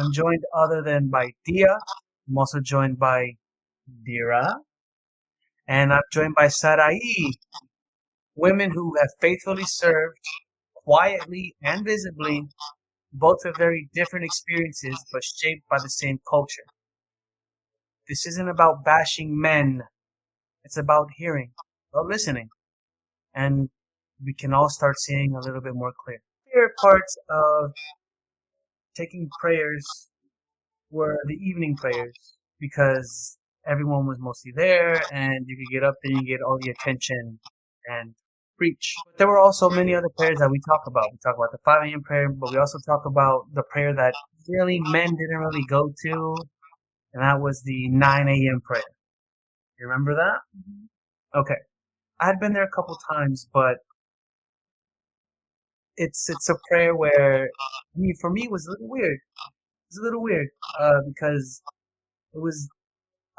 I'm joined other than by Dia. I'm also joined by Dira. And I'm joined by Sarai, women who have faithfully served, quietly and visibly, both with very different experiences, but shaped by the same culture. This isn't about bashing men. It's about hearing, about listening. And we can all start seeing a little bit more clear. Favorite parts of taking prayers were the evening prayers because everyone was mostly there and you could get up there and get all the attention and preach. There were also many other prayers that we talk about. We talk about the 5 a.m. prayer, but we also talk about the prayer that really men didn't really go to, and that was the 9 a.m. prayer. You remember that? Okay. I had been there a couple times, but it's a prayer where, I mean, for me, it was a little weird. It was a little weird because it was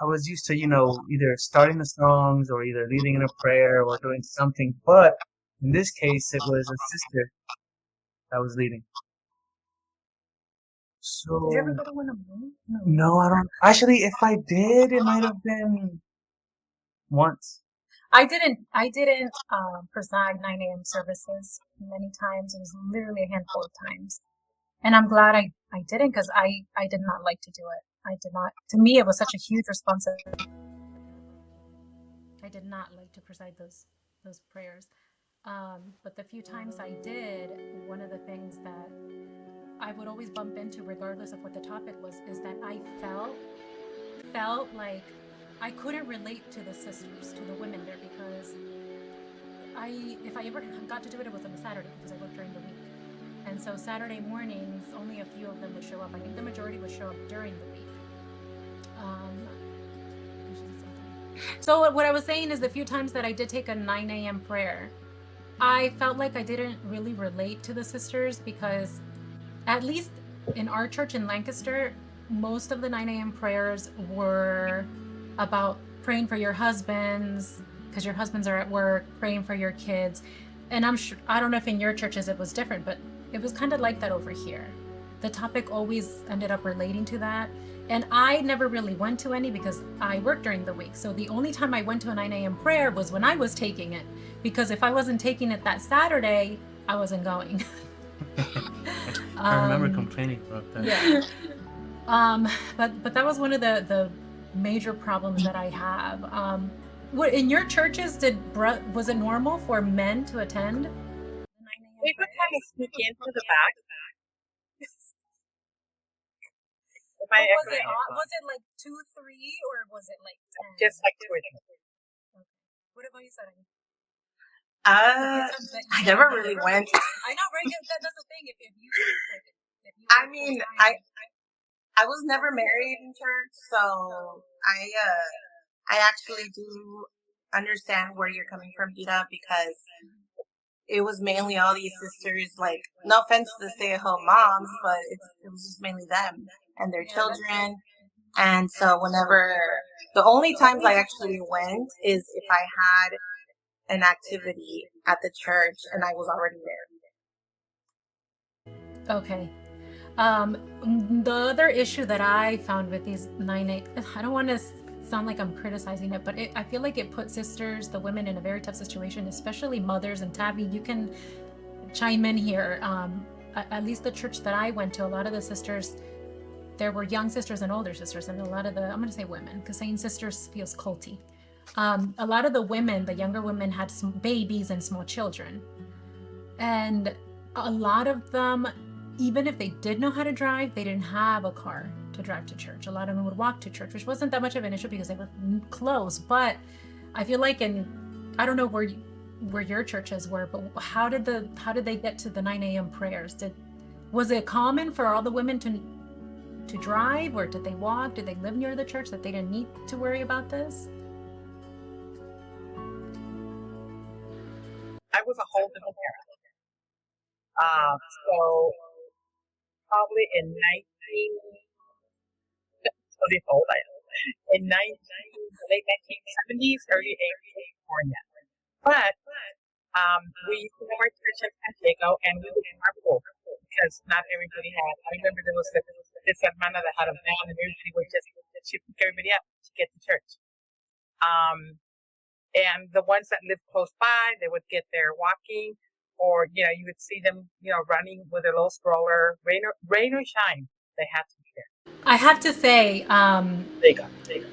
I was used to, either starting the songs or either leading in a prayer or doing something. But in this case, it was a sister that was leading. So did you ever go to one of them? No, I don't. Actually, if I did, it might have been once. I didn't preside 9 a.m. services many times. It was literally a handful of times. And I'm glad I didn't because I did not like to do it. I did not. To me, it was such a huge responsibility. I did not like to preside those prayers. But the few times I did, one of the things that I would always bump into, regardless of what the topic was, is that I felt like I couldn't relate to the sisters, to the women there, because if I ever got to do it, it was on a Saturday because I worked during the week. And so Saturday mornings, only a few of them would show up. I think the majority would show up during the week. So what I was saying is the few times that I did take a 9 a.m. prayer, I felt like I didn't really relate to the sisters because at least in our church in Lancaster, most of the 9 a.m. prayers were about praying for your husbands because your husbands are at work, praying for your kids. And I'm sure, I don't know if in your churches it was different, but it was kind of like that over here. The topic always ended up relating to that. And I never really went to any because I worked during the week. So the only time I went to a 9 a.m. prayer was when I was taking it. Because if I wasn't taking it that Saturday, I wasn't going. I remember complaining about that. Yeah. But that was one of the major problems that I have. What in your churches was it normal for men to attend? We would kind of sneak into the back. Was it like 2, 3, or was it like 10? Just like 2 or 3. Okay. What about you, Sarai? I never really went. I know, right? That's the thing. If you I mean, I was never married in church, so I actually do understand where you're coming from, Gita, because it was mainly all these sisters, like, no offense to the stay-at-home moms, but it was just mainly them and their children. And so the only times I actually went is if I had an activity at the church and I was already there. Okay. The other issue that I found with these 9-8, I don't want to sound like I'm criticizing it, but I feel like it put sisters, the women, in a very tough situation, especially mothers. And Tabby, you can chime in here. At least the church that I went to, a lot of the sisters, there were young sisters and older sisters, and a lot of I'm going to say women, because saying sisters feels culty. A lot of the women, the younger women, had some babies and small children. And a lot of them, even if they did know how to drive, they didn't have a car to drive to church. A lot of them would walk to church, which wasn't that much of an issue because they were close. But I feel like I don't know where your churches were, but how did they get to the 9 a.m. prayers? Was it common for all the women to drive, or did they walk? Did they live near the church that they didn't need to worry about this? I was a whole different parent. So probably in late 1970s, early 80s, California. But we used to have our church in San Diego, and we would carpool because not everybody had. I remember there was this hermana that had a van, and everybody would just she pick everybody up to get to church. And the ones that lived close by, they would get there walking, or you would see them, running with a little stroller, rain or shine, they had to be there. I have to say,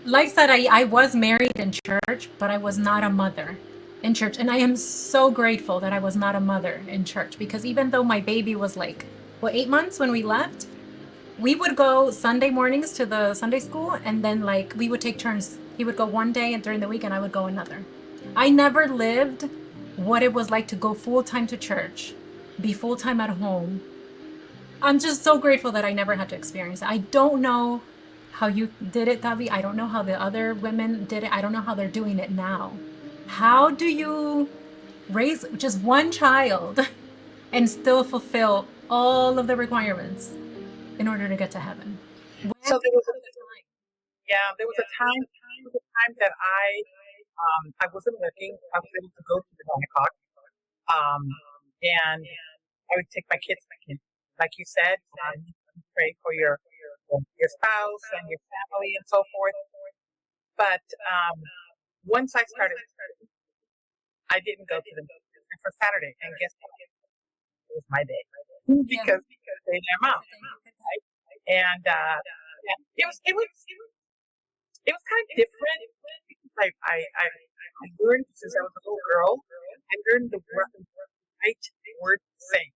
like Sarai, I was married in church, but I was not a mother in church. And I am so grateful that I was not a mother in church, because even though my baby was like, 8 months when we left, we would go Sunday mornings to the Sunday school, and then like we would take turns. He would go one day, and during the weekend I would go another. I never lived what it was like to go full-time to church, be full-time at home. I'm just so grateful that I never had to experience it. I don't know how you did it, Tavi. I don't know how the other women did it. I don't know how they're doing it now. How do you raise just one child and still fulfill all of the requirements in order to get to heaven? So there was a time that I wasn't working. I was able to go to the 9 o'clock, and I would take my kids, like you said, pray for your spouse and your family and so forth. But once I started, I didn't go to them for Saturday, and guess what? It was my day because they their mom, right? And it was kind of different because I learned since I was a little girl. I learned the right word to say.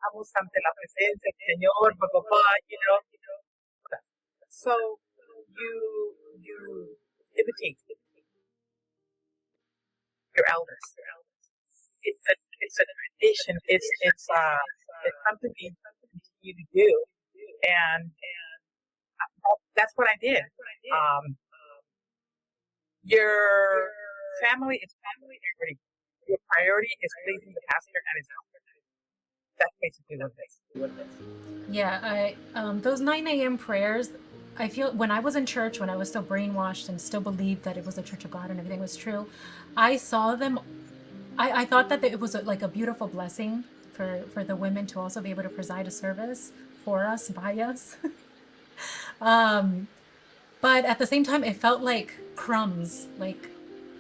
Amo ante la presencia del Señor, blah, blah, blah, So you imitate your elders. It's a tradition. It's something you continue to do, and that's what I did. Your family is priority. Your priority is pleasing the pastor and his elder. That's basically what it is. Yeah, those 9 a.m. prayers, I feel when I was in church, when I was still brainwashed and still believed that it was the Church of God and everything was true, I saw them. I thought that it was like a beautiful blessing for the women to also be able to preside a service for us, by us. But at the same time, it felt like crumbs, like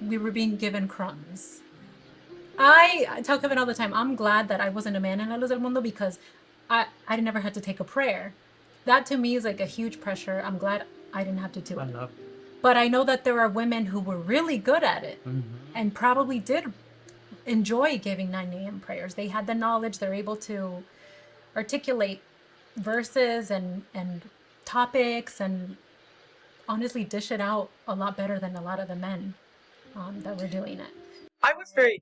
we were being given crumbs. I tell Kevin all the time, I'm glad that I wasn't a man in Luz del Mundo, because I never had to take a prayer. That to me is like a huge pressure. I'm glad I didn't have to do it. But I know that there are women who were really good at it and probably did enjoy giving 9 a.m. prayers. They had the knowledge. They're able to articulate verses and topics and honestly dish it out a lot better than a lot of the men that were doing it. I was very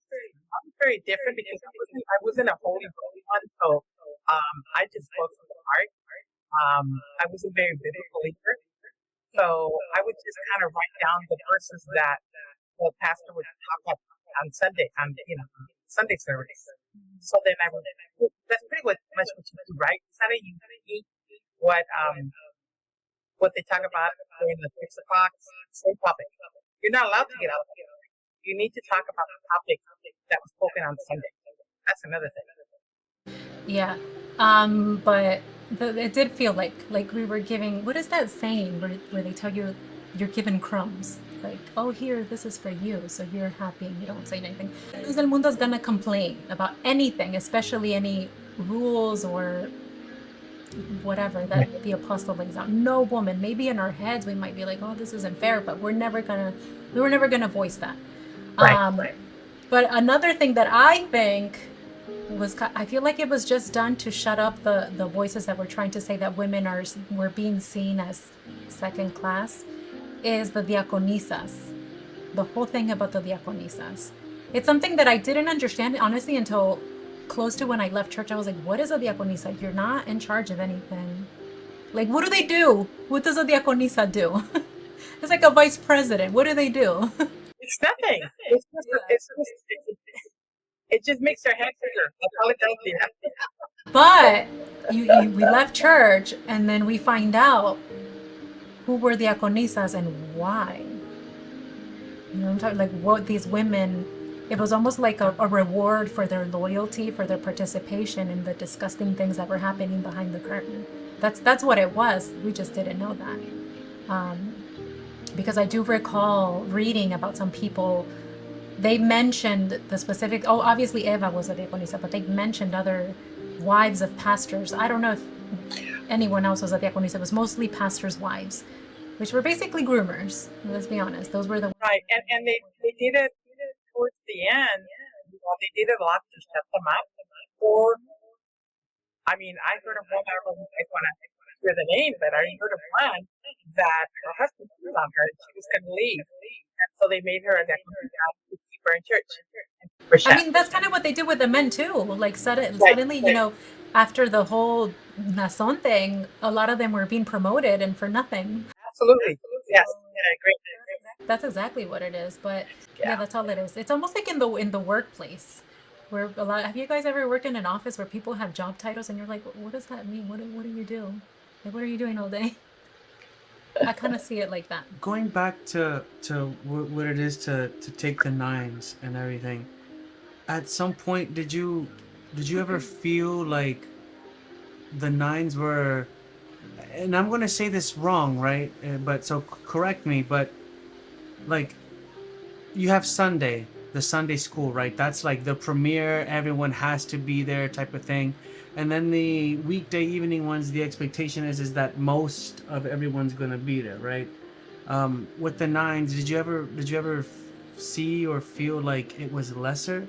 different because I wasn't a holy one, so I just spoke from the heart. I was a very biblical leader, so I would just kind of write down the verses that the pastor would talk about on Sunday, Sunday service. So then I would. That's pretty much what you do, right? Sunday you eat what they talk about during the 6 o'clock, same topic. You're not allowed to get out of it. You need to talk about the topic that was spoken on Sunday. That's another thing. Yeah. But it did feel like we were giving, what is that saying where they tell you you're given crumbs? Like, oh, here, this is for you, so you're happy and you don't say anything. Luz del Mundo is gonna complain about anything, especially any rules or whatever that the apostle lays out. No woman, maybe in our heads we might be like, oh, this isn't fair, but we were never gonna voice that. Right. But another thing that I think I feel like it was just done to shut up the voices that were trying to say that women were being seen as second class, is the diaconisas. The whole thing about the diaconisas. It's something that I didn't understand, honestly, until close to when I left church. I was like, what is a diaconisa? You're not in charge of anything. Like, what do they do? What does a diaconisa do? It's like a vice president. What do they do? It's nothing. It just makes their head bigger. That's all it does. But we left church, and then we find out who were the diaconisas and why. You know what I'm talking, like what these women, it was almost like a reward for their loyalty, for their participation in the disgusting things that were happening behind the curtain. That's what it was. We just didn't know that. Because I do recall reading about some people. They mentioned the specific. Oh, obviously Eva was a diaconisa, but they mentioned other wives of pastors. I don't know if anyone else was a diaconisa. It was mostly pastors' wives, which were basically groomers. Let's be honest; those were the Right, and they did it towards the end. They did it a lot to shut them up. Or, I mean, I heard of one. I don't know if I want to hear the name, but I heard of one that her husband cheated on her and she was going to leave, and so they made her a diaconisa to keep her in church. I mean, that's kind of what they do with the men too. Like suddenly, after the whole Nason thing, a lot of them were being promoted and for nothing. Absolutely, yes, yeah, I agree. That's exactly what it is. But yeah, that's all it is. It's almost like in the workplace, where a lot. Have you guys ever worked in an office where people have job titles and you're like, what does that mean? What do you do? Like, what are you doing all day? I kind of see it like that. Going back to what it is to take the nines and everything. At some point, did you ever feel like the nines were, and I'm gonna say this wrong, right? But so correct me. But like, you have Sunday, the Sunday school, right? That's like the premiere. Everyone has to be there, type of thing. And then the weekday evening ones, the expectation is that most of everyone's gonna be there, right? With the nines, did you ever see or feel like it was lesser?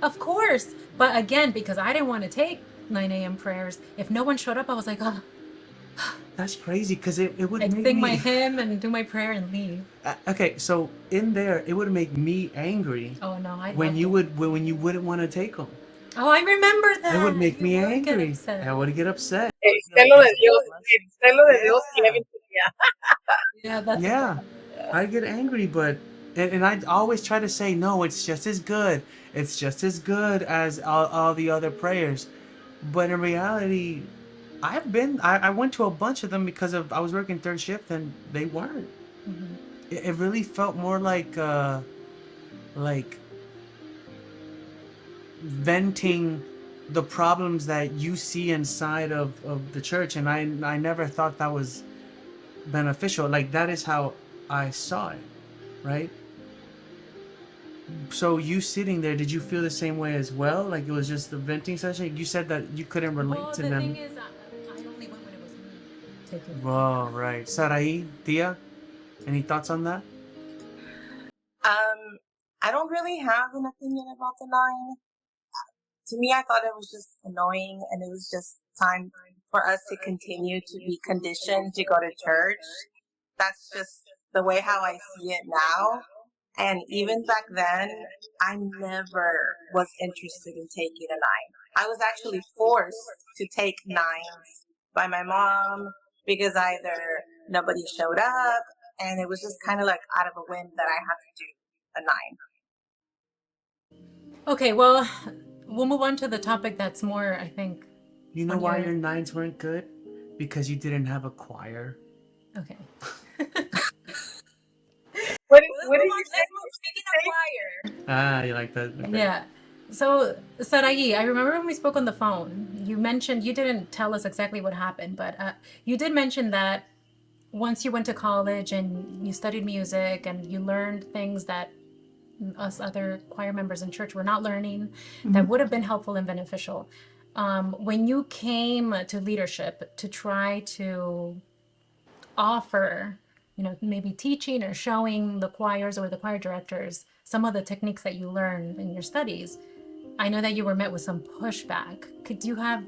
Of course, but again, because I didn't want to take 9 a.m. prayers, if no one showed up, I was like, oh, That's crazy because it would I'd make sing my me. hymn and do my prayer and leave. Okay, so in there, it would make me angry Oh no, I when loved you it. would when you wouldn't want to take them. Oh, I remember It would that. make You me would get angry. upset. I would get upset. El celo de Dios, el celo de Dios que Yeah. Yeah, that's Yeah, I get angry, but and I always try to say no. It's just as good. It's just as good as all the other prayers. But in reality, I went to a bunch of them because of I was working third shift and they weren't. It really felt more like venting the problems that you see inside of the church, and I never thought that was beneficial. Like that is how I saw it, right? So you sitting there, did you feel the same way as well? Like it was just a venting session? You said that you couldn't relate well, to the them. thing is, I only went when it was me taking it. Oh, right. Sarai, Tia, any thoughts on that? Um, I don't really have an opinion about the nine. To me, I thought it was just annoying, and it was just time for us to continue to be conditioned to go to church. That's just the way how I see it now. And even back then, I never was interested in taking a nine. I was actually forced to take nines by my mom because either nobody showed up, and it was just kind of like out of a whim that I had to do a nine. Okay, well, we'll move on to the topic that's more, I think, You know on why your. your nines weren't good? Because you didn't have a choir. Okay. What did you say? Speaking of choir. Ah, you like that? Okay. Yeah. So, Sarai, I remember when we spoke on the phone, you mentioned, you didn't tell us exactly what happened, but you did mention that once you went to college and you studied music and you learned things that us other choir members in church were not learning, that would have been helpful and beneficial. When you came to leadership to try to offer, maybe teaching or showing the choirs or the choir directors some of the techniques that you learned in your studies, I know that you were met with some pushback. Could you have,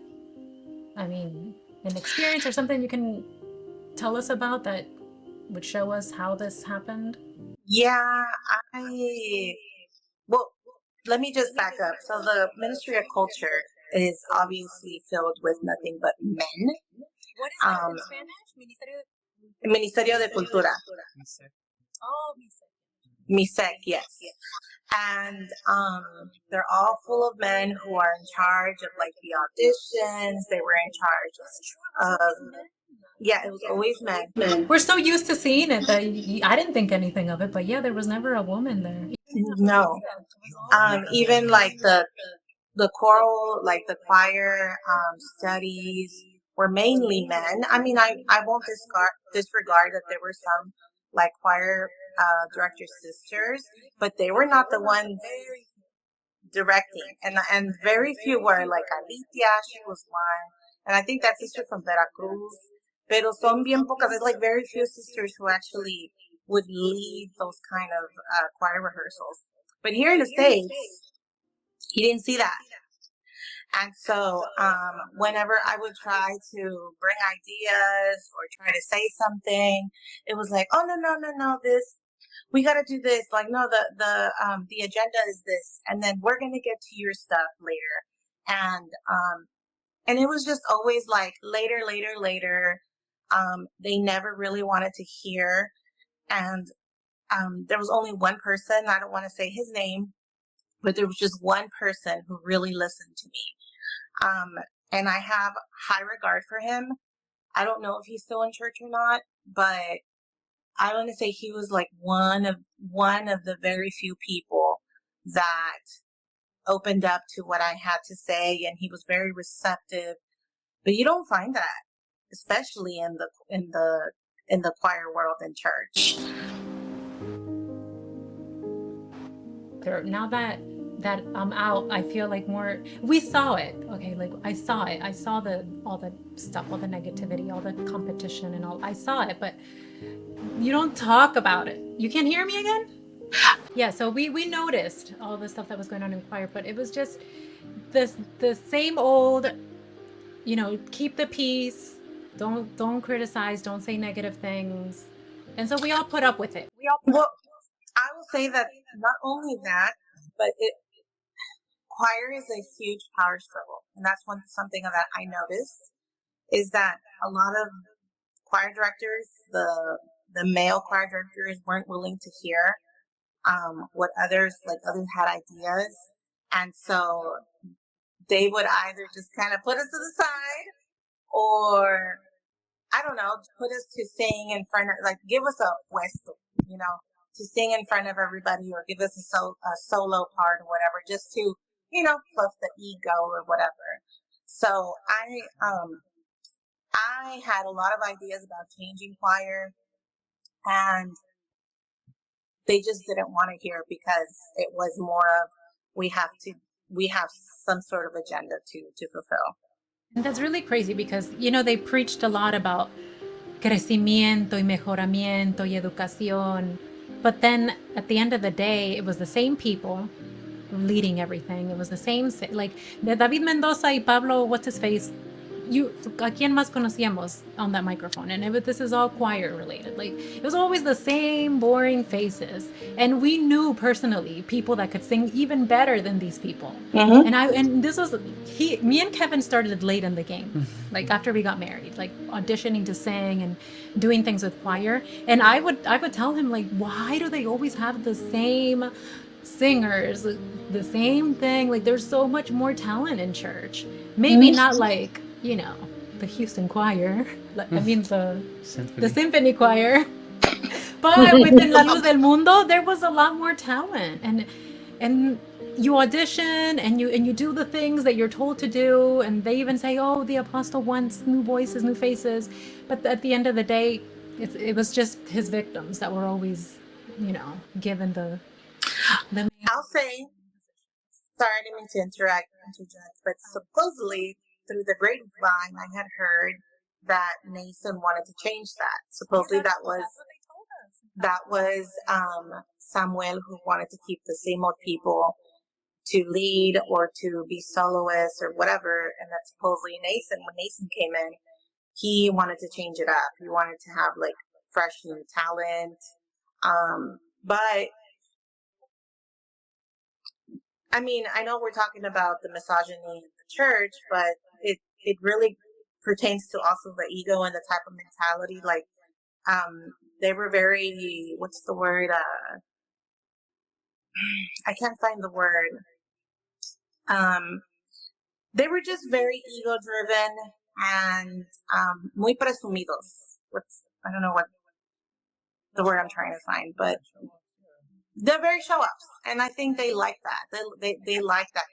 I mean, an experience or something you can tell us about that would show us how this happened? Yeah, I, well, let me just back up. So the Ministry of Culture is obviously filled with nothing but men. What is that in Spanish? Ministerio de Cultura. Oh, MISEC, yes. And they're all full of men who are in charge of like the auditions. They were in charge of, yeah, it was always men. we're so used to seeing it that I didn't think anything of it, but yeah, there was never a woman there. No. Even like the choral, like the choir studies, were mainly men. I mean, I won't disregard that there were some like choir director sisters, but they were not the ones directing, and very few were. Like Alicia, she was one, and I think that sister from Veracruz. Pero son bien pocas. It's like very few sisters who actually would lead those kind of choir rehearsals. But here in the States, you didn't see that. And so whenever I would try to bring ideas or try to say something, it was like, oh, no, this, we got to do this. Like, no, the agenda is this. And then we're going to get to your stuff later. And it was just always like later. They never really wanted to hear. And there was only one person, I don't want to say his name, but there was just one person who really listened to me. And I have high regard for him. I don't know if he's still in church or not, but I want to say he was like one of the very few people that opened up to what I had to say, and he was very receptive. But you don't find that, especially in the choir world in church. Now that I'm out, I feel like more, we saw it. Okay, like I saw it. I saw all the stuff, all the negativity, all the competition and all. I saw it, but you don't talk about it. You can't hear me again? Yeah, so we noticed all the stuff that was going on in choir, but it was just the same old, keep the peace, don't criticize, don't say negative things. And so we all put up with it. Well, I will say that not only that, but choir is a huge power struggle. And that's something that I noticed is that a lot of choir directors, the male choir directors, weren't willing to hear what others had ideas. And so they would either just kind of put us to the side, or I don't know, put us to sing in front of, like, give us a puesto, to sing in front of everybody, or give us a solo part or whatever, just to, fluff the ego or whatever. So I had a lot of ideas about changing choir, and they just didn't want to hear because it was more of we have some sort of agenda to fulfill. And that's really crazy because, they preached a lot about crecimiento y mejoramiento y educación. But then at the end of the day, it was the same people leading everything. It was the same, like David Mendoza y Pablo, what's his face? ¿A quién más conocíamos on that microphone? And this is all choir related. Like, it was always the same boring faces. And we knew personally people that could sing even better than these people. Mm-hmm. And this was, me and Kevin started late in the game, like after we got married, like auditioning to sing and doing things with choir. And I would tell him, like, why do they always have the same singers, the same thing? Like, there's so much more talent in church. Maybe not like, the Houston choir, I mean the symphony choir, but within La Luz del Mundo, there was a lot more talent, and you audition and you do the things that you're told to do, and they even say, oh, the apostle wants new voices, new faces, but at the end of the day, it was just his victims that were always, given the I'll say, sorry, I didn't mean to interject, but supposedly through the grapevine, I had heard that Nason wanted to change that. Supposedly that was Samuel, who wanted to keep the same old people to lead or to be soloists or whatever, and that supposedly Nason, when Nason came in, he wanted to change it up. He wanted to have like fresh new talent. But I mean, I know we're talking about the misogyny in the church, but it really pertains to also the ego and the type of mentality. Like, they were very, what's the word? I can't find the word. They were just very ego driven and muy presumidos. I don't know what the word I'm trying to find, but they're very show ups, and I think they like that. They like that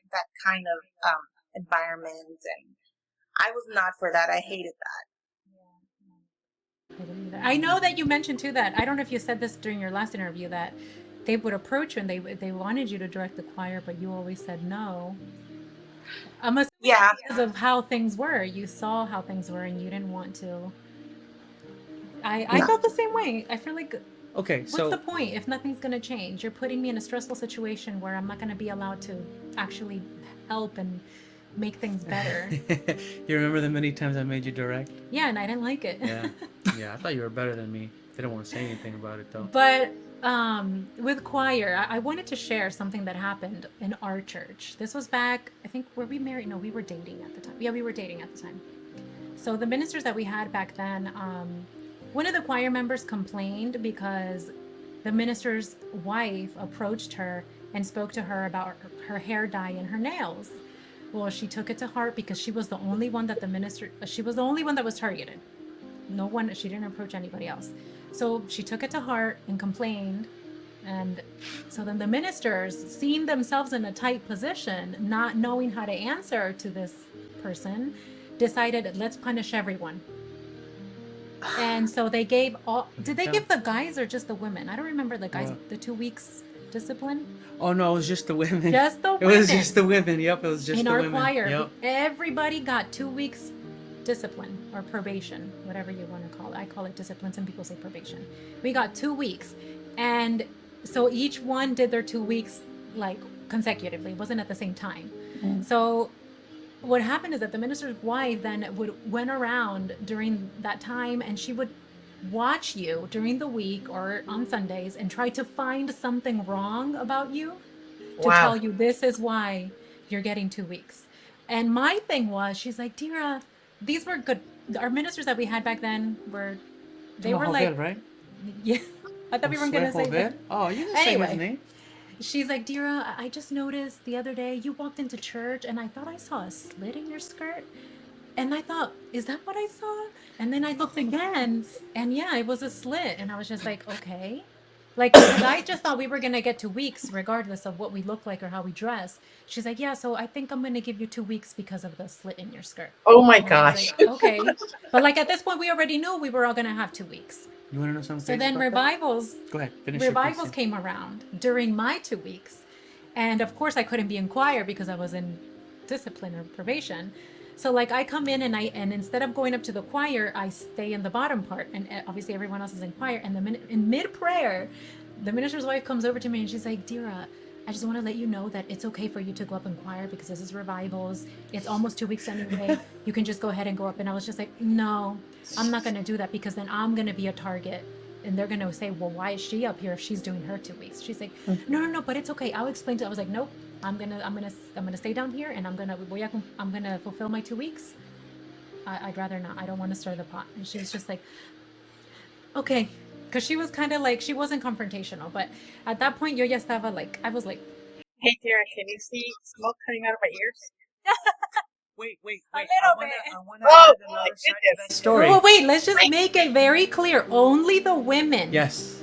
kind of environment, I was not for that. I hated that. I know that you mentioned too that I don't know if you said this during your last interview that they would approach you and they wanted you to direct the choir, but you always said no. I'm assuming Yeah. because of how things were. You saw how things were and you didn't want to. I No. felt the same way. I feel like Okay, what's so the point if nothing's gonna change? You're putting me in a stressful situation where I'm not gonna be allowed to actually help and make things better. you remember the many times I made you direct? Yeah, and I didn't like it. Yeah. Yeah, I thought you were better than me. Didn't want to say anything about it though. But with choir, I wanted to share something that happened in our church. This was back, I think, were we married? No, we were dating at the time. Yeah, we were dating at the time. So the ministers that we had back then, one of the choir members complained because the minister's wife approached her and spoke to her about her hair dye and her nails. Well, she took it to heart because she was the only one that she was the only one that was targeted. No one, she didn't approach anybody else. So she took it to heart and complained. And so then the ministers, seeing themselves in a tight position, not knowing how to answer to this person, decided, let's punish everyone. And so they gave did they give the guys or just the women? I don't remember the guys, the 2 weeks discipline. Oh no, it was just the women. Just the It women. was just the women. Yep, it was just in the our women. choir. Yep. Everybody got 2 weeks discipline or probation, whatever you want to call it. I call it discipline. Some people say probation. We got 2 weeks. And so each one did their 2 weeks like consecutively. It wasn't at the same time. So what happened is that the minister's wife then went around during that time and she would watch you during the week or on Sundays and try to find something wrong about you to tell you this is why you're getting 2 weeks. And my thing was, she's like, Dira, these were good. Our ministers that we had back then were like, Jovel, right? yeah. I thought we weren't gonna say that. Oh, you didn't say his name. She's like, Dira, I just noticed the other day you walked into church and I thought I saw a slit in your skirt. And I thought, is that what I saw? And then I looked again and yeah, it was a slit. And I was just like, okay. Like, because I just thought we were going to get 2 weeks regardless of what we look like or how we dress. She's like, yeah, so I think I'm going to give you 2 weeks because of the slit in your skirt. Oh my And I was gosh. like, okay. But like at this point, we already knew we were all going to have 2 weeks. You want to know something? So then revivals Go ahead. Finish your revivals piece. came around during my 2 weeks. And of course I couldn't be in choir because I was in discipline or probation. So like I come in and instead of going up to the choir, I stay in the bottom part. And obviously everyone else is in choir. And in mid prayer, the minister's wife comes over to me and she's like, Dira, I just want to let you know that it's okay for you to go up in choir because this is revivals. It's almost 2 weeks anyway. You can just go ahead and go up. And I was just like, no, I'm not going to do that because then I'm going to be a target. And they're going to say, well, why is she up here if she's doing her 2 weeks? She's like, no, but it's okay. I'll explain to you. I was like, nope, I'm going to stay down here and I'm going to fulfill my 2 weeks. I'd rather not. I don't want to stir the pot. And she was just like, okay. Because she was kind of like, she wasn't confrontational. But at that point, yo ya estaba like, I was like, Hey, Dira, can you see smoke coming out of my ears? Wait. A little bit. I want Oh, to my add another side to goodness. that story. oh, wait, let's just make it very clear. Only the women Yes.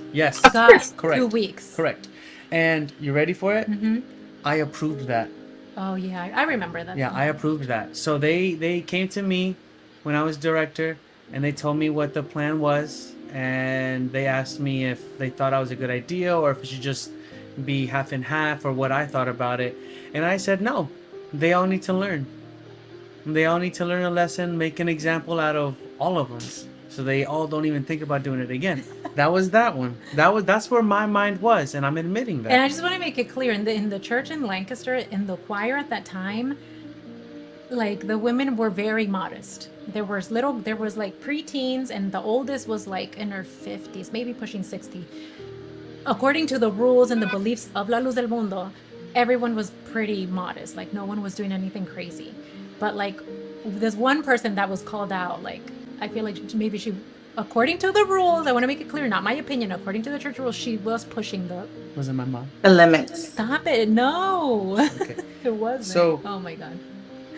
got Correct. 2 weeks. Correct. And you ready for it? Mm-hmm. I approved that. Oh, yeah. I remember that. Yeah, I approved that. So they came to me when I was director and they told me what the plan was and they asked me if they thought I was a good idea or if it should just be half and half or what I thought about it. And I said no. They all need to learn. They all need to learn a lesson, make an example out of all of them. So they all don't even think about doing it again. That was that one. That's where my mind was, and I'm admitting that. And I just want to make it clear in the church in Lancaster, in the choir at that time, like the women were very modest. There was like preteens, and the oldest was like in her 50s, maybe pushing 60. According to the rules and the beliefs of La Luz del Mundo, everyone was pretty modest. Like no one was doing anything crazy. But like there's one person that was called out. Like I feel like maybe she, according to the rules, I want to make it clear, not my opinion. According to the church rules, she was pushing the. Was it my mom? The limits. Stop it! No, Okay. it wasn't. So- oh my god.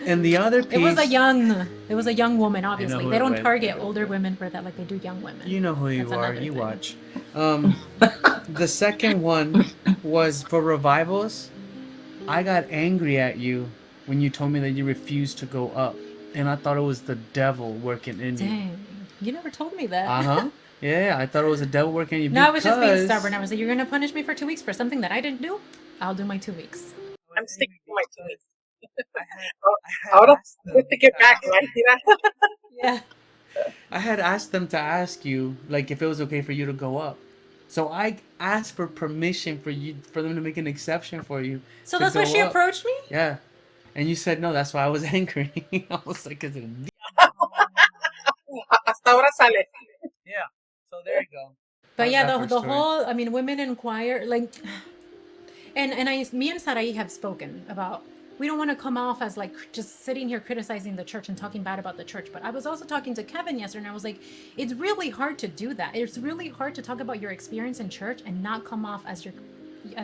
And the other piece. It was a young woman, obviously. who They it don't was. target older women for that like they do young women. You know who you That's are. another You thing. watch. The second one was for revivals. I got angry at you when you told me that you refused to go up. and I thought it was the devil working in you. Dang, you never told me that. Uh-huh. Yeah, I thought it was the devil working in you No, I was just being because stubborn. I was like, you're gonna punish me for 2 weeks for something that I didn't do? I'll do my 2 weeks. I'm sticking to my 2 weeks. I Ahora asked them good to get back, right? Yeah. I had asked them to ask you like if it was okay for you to go up. So I asked for permission for them to make an exception for you. So to that's why go she up. approached me? Yeah. And you said no, that's why I was angry. I was like, is it Hasta ahora sale. Yeah. So there you go. But How's yeah, that the for the story? whole, I mean, women in choir, like, me and Sarai have spoken about, we don't want to come off as like just sitting here criticizing the church and talking bad about the church. But I was also talking to Kevin yesterday, and I was like, it's really hard to do that. It's really hard to talk about your experience in church and not come off as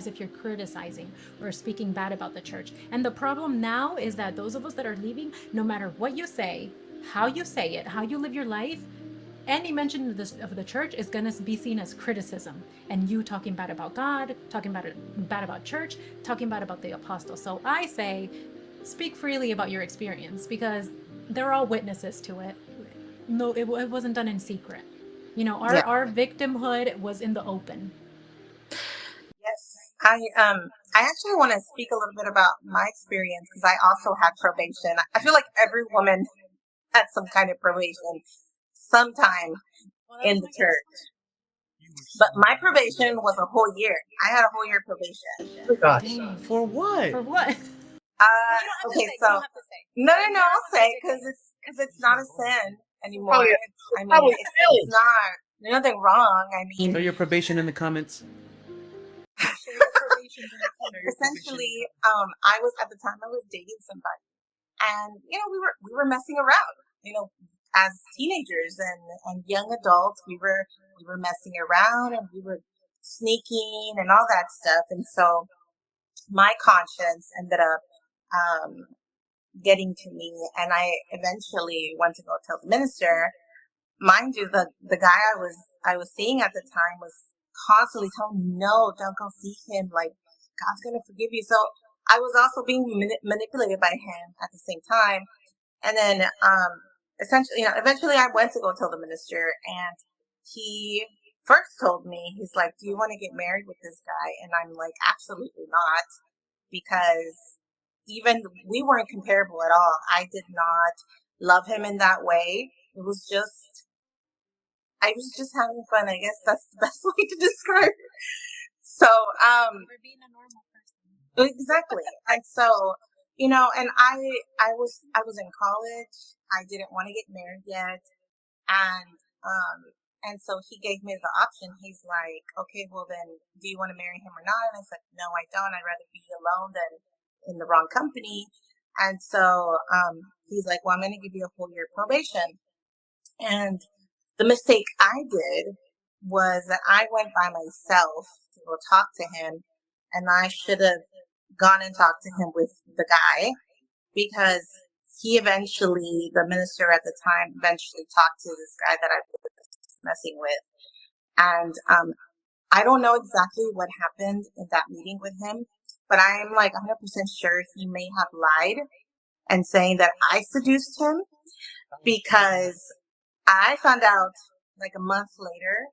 if you're criticizing or speaking bad about the church. And the problem now is that those of us that are leaving, no matter what you say, how you say it, how you live your life, any mention of the church is going to be seen as criticism, and you talking bad about God, talking bad about church, talking bad about the apostles. So I say, speak freely about your experience, because they're all witnesses to it. No, it wasn't done in secret. You know, Yeah. our victimhood was in the open. Yes. I actually want to speak a little bit about my experience because I also had probation. I feel like every woman had some kind of probation sometime in the church. But my probation was a whole year. I had a whole year probation. Oh gosh. Dang. For what? For what? Okay, so no, I'll say because it's not a sin anymore. Probably- I mean, probably it's not. There's nothing wrong. I mean, Show your probation in the comments. essentially, I was at the time I was dating somebody, and we were messing around. As teenagers and young adults, we were messing around and we were sneaking and all that stuff. And so my conscience ended up getting to me, and I eventually went to go tell the minister. Mind you, the guy I was seeing at the time was constantly telling me, no, don't go see him. Like, God's gonna forgive you. So I was also being manipulated by him at the same time. And then, essentially, eventually I went to go tell the minister, and he first told me, he's like, do you want to get married with this guy? And I'm like, absolutely not, because even we weren't comparable at all. I did not love him in that way. I was just having fun. I guess that's the best way to describe it. So, We're being a normal person. exactly. And so, and I was in college. I didn't want to get married yet. And so he gave me the option. He's like, okay, well then, do you want to marry him or not? And I said, no, I don't. I'd rather be alone than in the wrong company. And so, he's like, well, I'm going to give you a whole year probation. And the mistake I did was that I went by myself to go talk to him, and I should have gone and talked to him with the guy, because the minister at the time eventually talked to this guy that I was messing with. And I don't know exactly what happened in that meeting with him, but I am like 100% sure he may have lied and saying that I seduced him, because I found out like a month later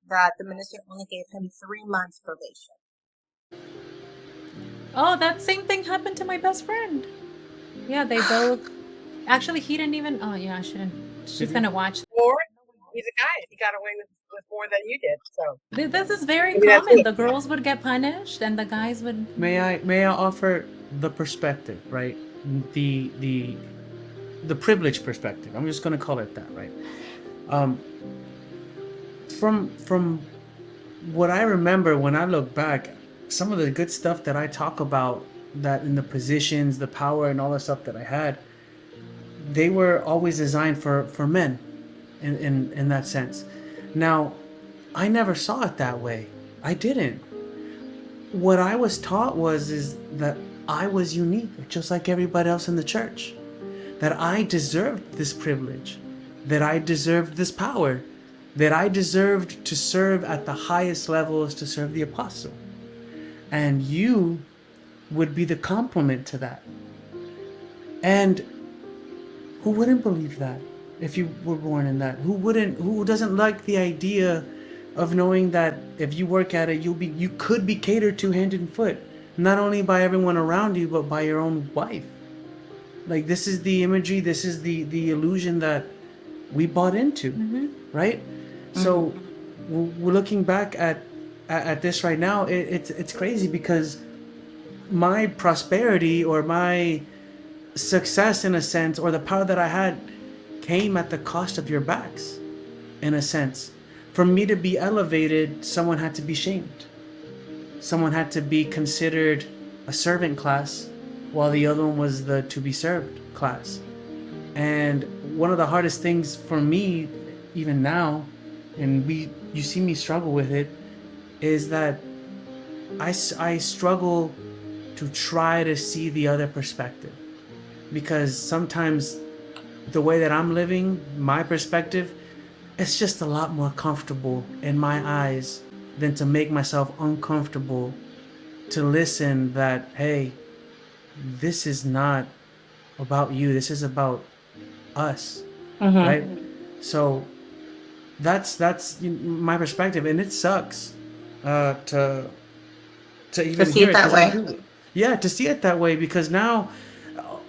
that the minister only gave him 3 months probation. Oh, that same thing happened to my best friend. Yeah, they both. Actually, he didn't even. Oh, yeah, I shouldn't. She's gonna watch. Or he's a guy. He got away with more than you did. So This is very Maybe that's common. it. The girls would get punished, and the guys would. May I offer the perspective, right? The privileged perspective. I'm just gonna call it that, right? From what I remember when I look back, some of the good stuff that I talk about, that in the positions, the power, and all the stuff that I had, they were always designed for men, in that sense. Now, I never saw it that way. I didn't. What I was taught is that I was unique, just like everybody else in the church. That I deserved this privilege, that I deserved this power, that I deserved to serve at the highest levels, to serve the apostle. And you would be the complement to that. And Who wouldn't believe that if you were born in that? Who doesn't like the idea of knowing that if you work at it, you could be catered to hand and foot, not only by everyone around you, but by your own wife. Like, this is the imagery, this is the illusion that we bought into, right? So we're looking back at this right now. It's crazy because my prosperity or my success, in a sense, or the power that I had, came at the cost of your backs, in a sense. For me to be elevated, someone had to be shamed. Someone had to be considered a servant class, while the other one was the to be served class. And one of the hardest things for me, even now, and you see me struggle with it, is that I struggle to try to see the other perspective. Because sometimes the way that I'm living, my perspective, it's just a lot more comfortable in my eyes than to make myself uncomfortable to listen that, hey, this is not about you, this is about us, right? So that's my perspective, and it sucks to even see hear it it, that because I way. do. Yeah, to see it that way, because now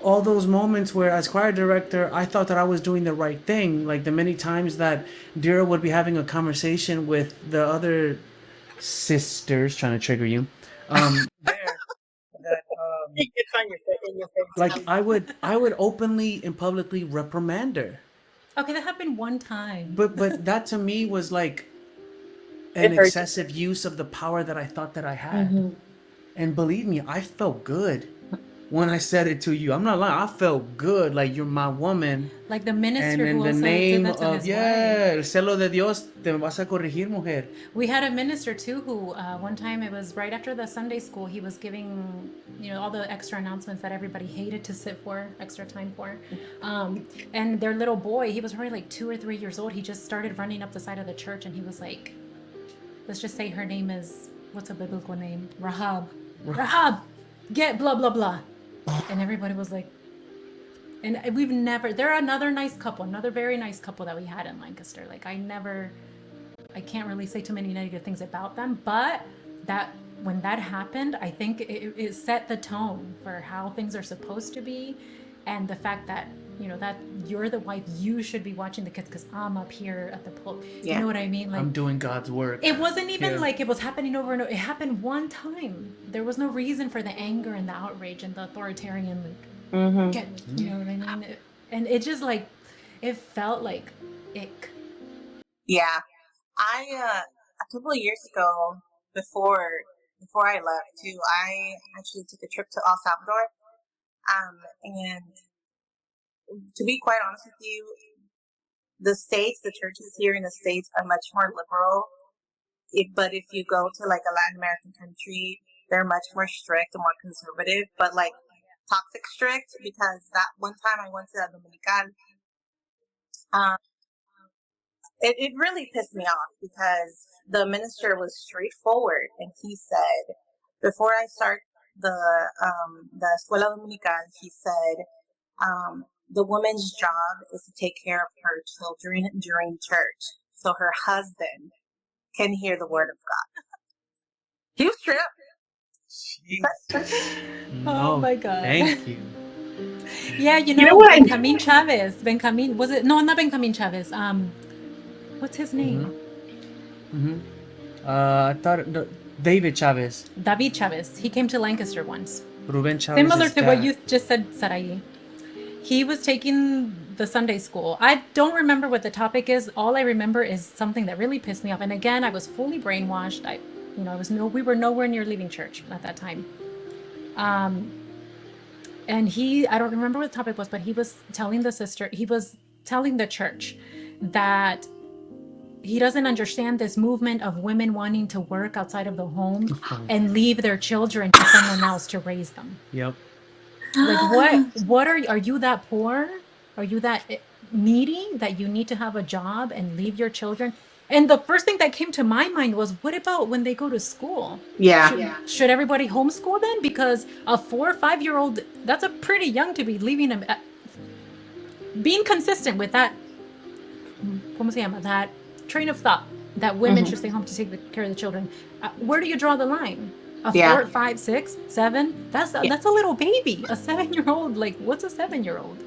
all those moments where as choir director I thought that I was doing the right thing, like the many times that Dira would be having a conversation with the other sisters, trying to trigger you, there, that It gets on in your face. like I would openly and publicly reprimand her. Okay, that happened one time. But that to me was like an It hurts. excessive use of the power that I thought that I had. And believe me, I felt good when I said it to you. I'm not lying. I felt good, like you're my woman. Like the And minister in who the also did name that to of, his wife. yeah, el celo de Dios, te vas a corregir, mujer. We had a minister too who one time, it was right after the Sunday school, he was giving, all the extra announcements that everybody hated to sit for, extra time for. And their little boy, he was probably like 2 or 3 years old. He just started running up the side of the church and he was like, let's just say her name is, what's a biblical name? Rahab. Rahab, get blah, blah, blah. And everybody was like, and we've never, they're another nice couple, another very nice couple that we had in Lancaster. Like I can't really say too many negative things about them, but that when that happened, I think it set the tone for how things are supposed to be, and the fact that that you're the wife, you should be watching the kids because I'm up here at the pulpit. Yeah. You know what I mean? Like, I'm doing God's work. it wasn't even Yeah. like it was happening over and over. It happened one time. There was no reason for the anger and the outrage and the authoritarian, like, get, you know what I mean? And it just like, it felt like ick. Yeah. A couple of years ago, before I left too, I actually took a trip to El Salvador. And to be quite honest with you, the churches here in the States are much more liberal. But if you go to like a Latin American country, they're much more strict and more conservative, but like toxic strict, because that one time I went to the Dominican, it really pissed me off because the minister was straightforward and he said, before I start the Escuela Dominical, he said, the woman's job is to take care of her children during church so her husband can hear the word of God. He was straight up. Oh my God. Thank you. Yeah, You know what? Benjamin Chavez. Was it? No, not Benjamin Chavez. What's his name? I thought David Chavez. David Chavez. He came to Lancaster once. Ruben Chavez. Similar to what you just said, Sarai. He was taking the Sunday school. I don't remember what the topic is. All I remember is something that really pissed me off. And again, I was fully brainwashed. We were nowhere near leaving church at that time. And I don't remember what the topic was, but he was telling the church that he doesn't understand this movement of women wanting to work outside of the home and leave their children to someone else to raise them. Yep. Like, what are you that poor? Are you that needy that you need to have a job and leave your children? And the first thing that came to my mind was, what about when they go to school? Yeah. Should everybody homeschool then? Because a 4 or 5 year old, that's a pretty young to be leaving them. being consistent with that, ¿cómo se llama? That train of thought that women should stay home to take care of the children. Where do you draw the line? A 4, 5, 6, 7? That's a little baby. A 7-year-old. Like, what's a 7-year-old?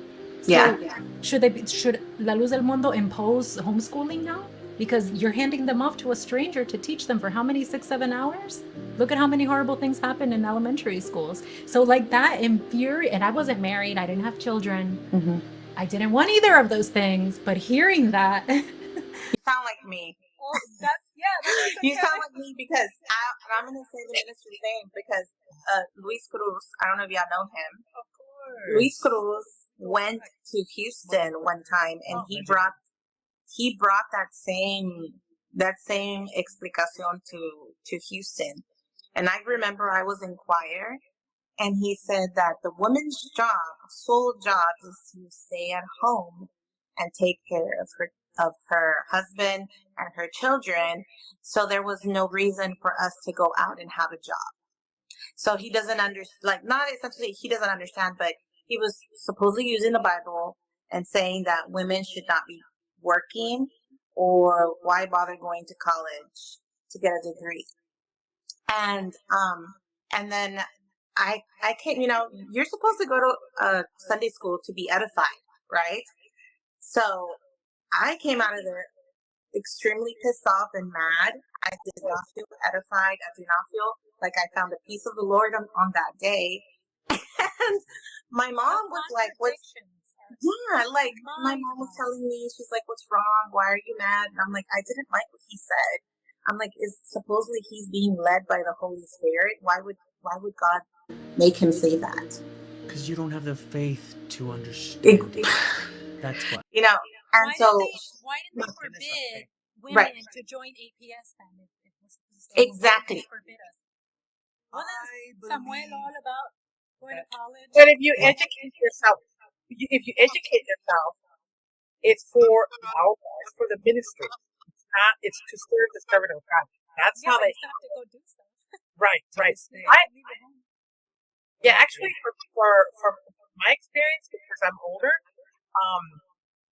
So should La Luz del Mundo impose homeschooling now? Because you're handing them off to a stranger to teach them for how many, 6, 7 hours? Look at how many horrible things happen in elementary schools. So like that and I wasn't married, I didn't have children. I didn't want either of those things, but hearing that. You sound like me. Well, that's You sound like me because I'm going to say the ministry's name because Luis Cruz, I don't know if y'all know him. Of course. Luis Cruz went to Houston one time and he brought that same explicación to Houston. And I remember I was in choir and he said that the woman's sole job is to stay at home and take care of her husband and her children. So there was no reason for us to go out and have a job. So he doesn't understand, not essentially he doesn't understand, but he was supposedly using the Bible and saying that women should not be working or why bother going to college to get a degree. And then I came, you're supposed to go to Sunday school to be edified, right? So I came out of there extremely pissed off and mad. I did not feel edified. I did not feel like I found the peace of the Lord on that day. And my mom was like, my mom was telling me, she's like, what's wrong? Why are you mad? And I'm like, I didn't like what he said. I'm like, supposedly he's being led by the Holy Spirit. Why would God make him say that? Because you don't have the faith to understand. That's what. And why did they forbid women to join APS then? Exactly. Forbid us. Wasn't Samuel all about going to college? But if you educate yourself, it's for it's for the ministry. It's to serve the servant of God. That's how they have to go do stuff. Right. Actually, for my experience, because I'm older,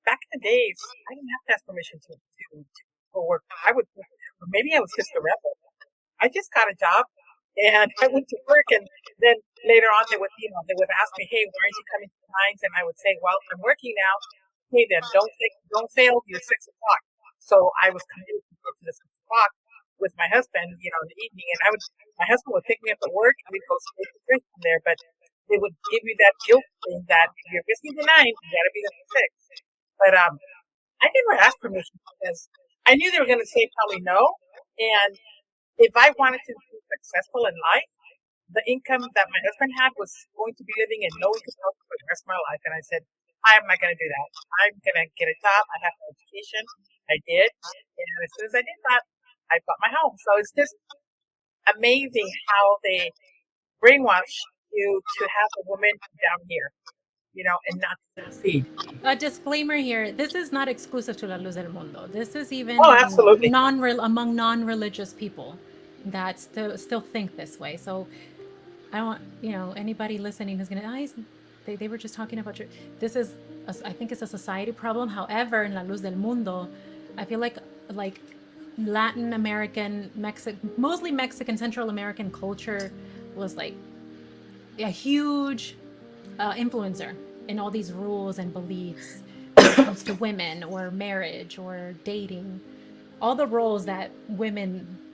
back in the days, I didn't have to ask permission to work. Maybe I was just a rebel. I just got a job and I went to work, and then later on they would ask me, hey, why aren't you coming to times? And I would say, well, I'm working now. Hey, then don't fail your 6 o'clock. So I was committed to the 6 o'clock with my husband, in the evening, and my husband would pick me up at work and we'd go straight to drink from there, but they would give you that guilt thing that if you're missing the 9, you gotta be there for 6. But I never asked permission because I knew they were gonna say probably no, and if I wanted to be successful in life, the income that my husband had was going to be living in low income house for the rest of my life, and I said, I'm not going to do that. I'm going to get a job. I have an education. I did. And as soon as I did that, I bought my home. So it's just amazing how they brainwash you to have a woman down here, and not succeed. A disclaimer here. This is not exclusive to La Luz del Mundo. This is even absolutely. among non-religious people that still think this way. So I don't want, anybody listening who's going to, they were just talking about this is, I think it's a society problem. However, in La Luz del Mundo, I feel like Latin American, mostly Mexican, Central American culture was like a huge influencer in all these rules and beliefs when it comes to women or marriage or dating. All the roles that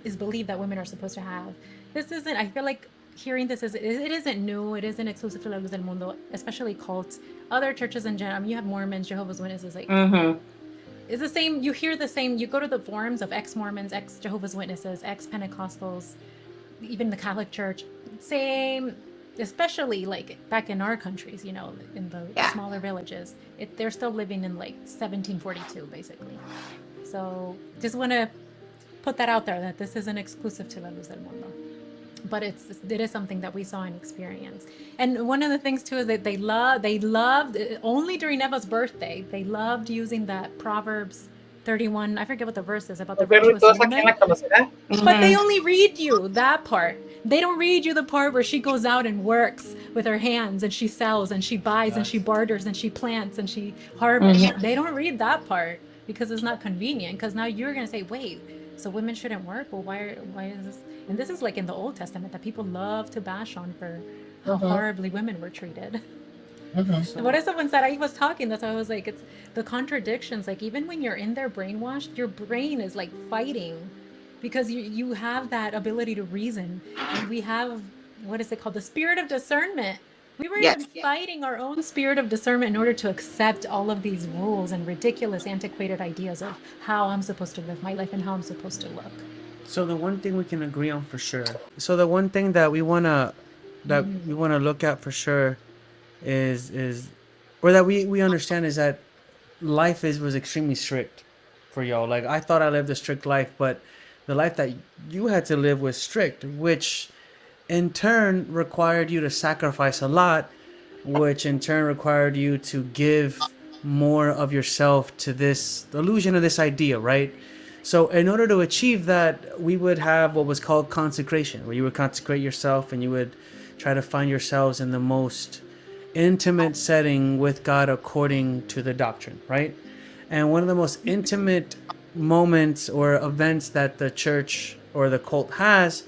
is believed that women are supposed to have. This isn't, I feel like hearing this it isn't new. It isn't exclusive to La Luz del Mundo, especially cults. Other churches in general, you have Mormons, Jehovah's Witnesses, it's the same. You hear the same. You go to the forums of ex-Mormons, ex-Jehovah's Witnesses, ex-Pentecostals, even the Catholic Church. Same, especially like back in our countries, in the smaller villages. They're still living in like 1742, basically. So just want to put that out there that this isn't exclusive to La Luz del Mundo. But it is something that we saw and experienced. And one of the things too is that they loved only during Eva's birthday, they loved using that Proverbs 31, I forget what the verse is about the virtuous woman. But they only read you that part. They don't read you the part where she goes out and works with her hands, and she sells and she buys and she barters and she plants and she harvests. They don't read that part because it's not convenient. Because now you're gonna say, wait, so women shouldn't work? Well, why is this? And this is like in the Old Testament that people love to bash on for how horribly women were treated. So, What if someone said I was talking? That's why I was like, it's the contradictions. Like even when you're in there brainwashed, your brain is like fighting because you have that ability to reason, and we have, what is it called, the spirit of discernment. We were even Yes. fighting our own spirit of discernment in order to accept all of these rules and ridiculous, antiquated ideas of how I'm supposed to live my life and how I'm supposed to look. so the one thing we can agree on for sure. So the one thing that we wanna look at for sure is or that we understand is that life was extremely strict for y'all. Like I thought I lived a strict life, but the life that you had to live was strict, which in turn required you to sacrifice a lot, which in turn required you to give more of yourself to this illusion of this idea, right? So, in order to achieve that, we would have what was called consecration, where you would consecrate yourself and you would try to find yourselves in the most intimate setting with God according to the doctrine, right? And one of the most intimate moments or events that the church or the cult has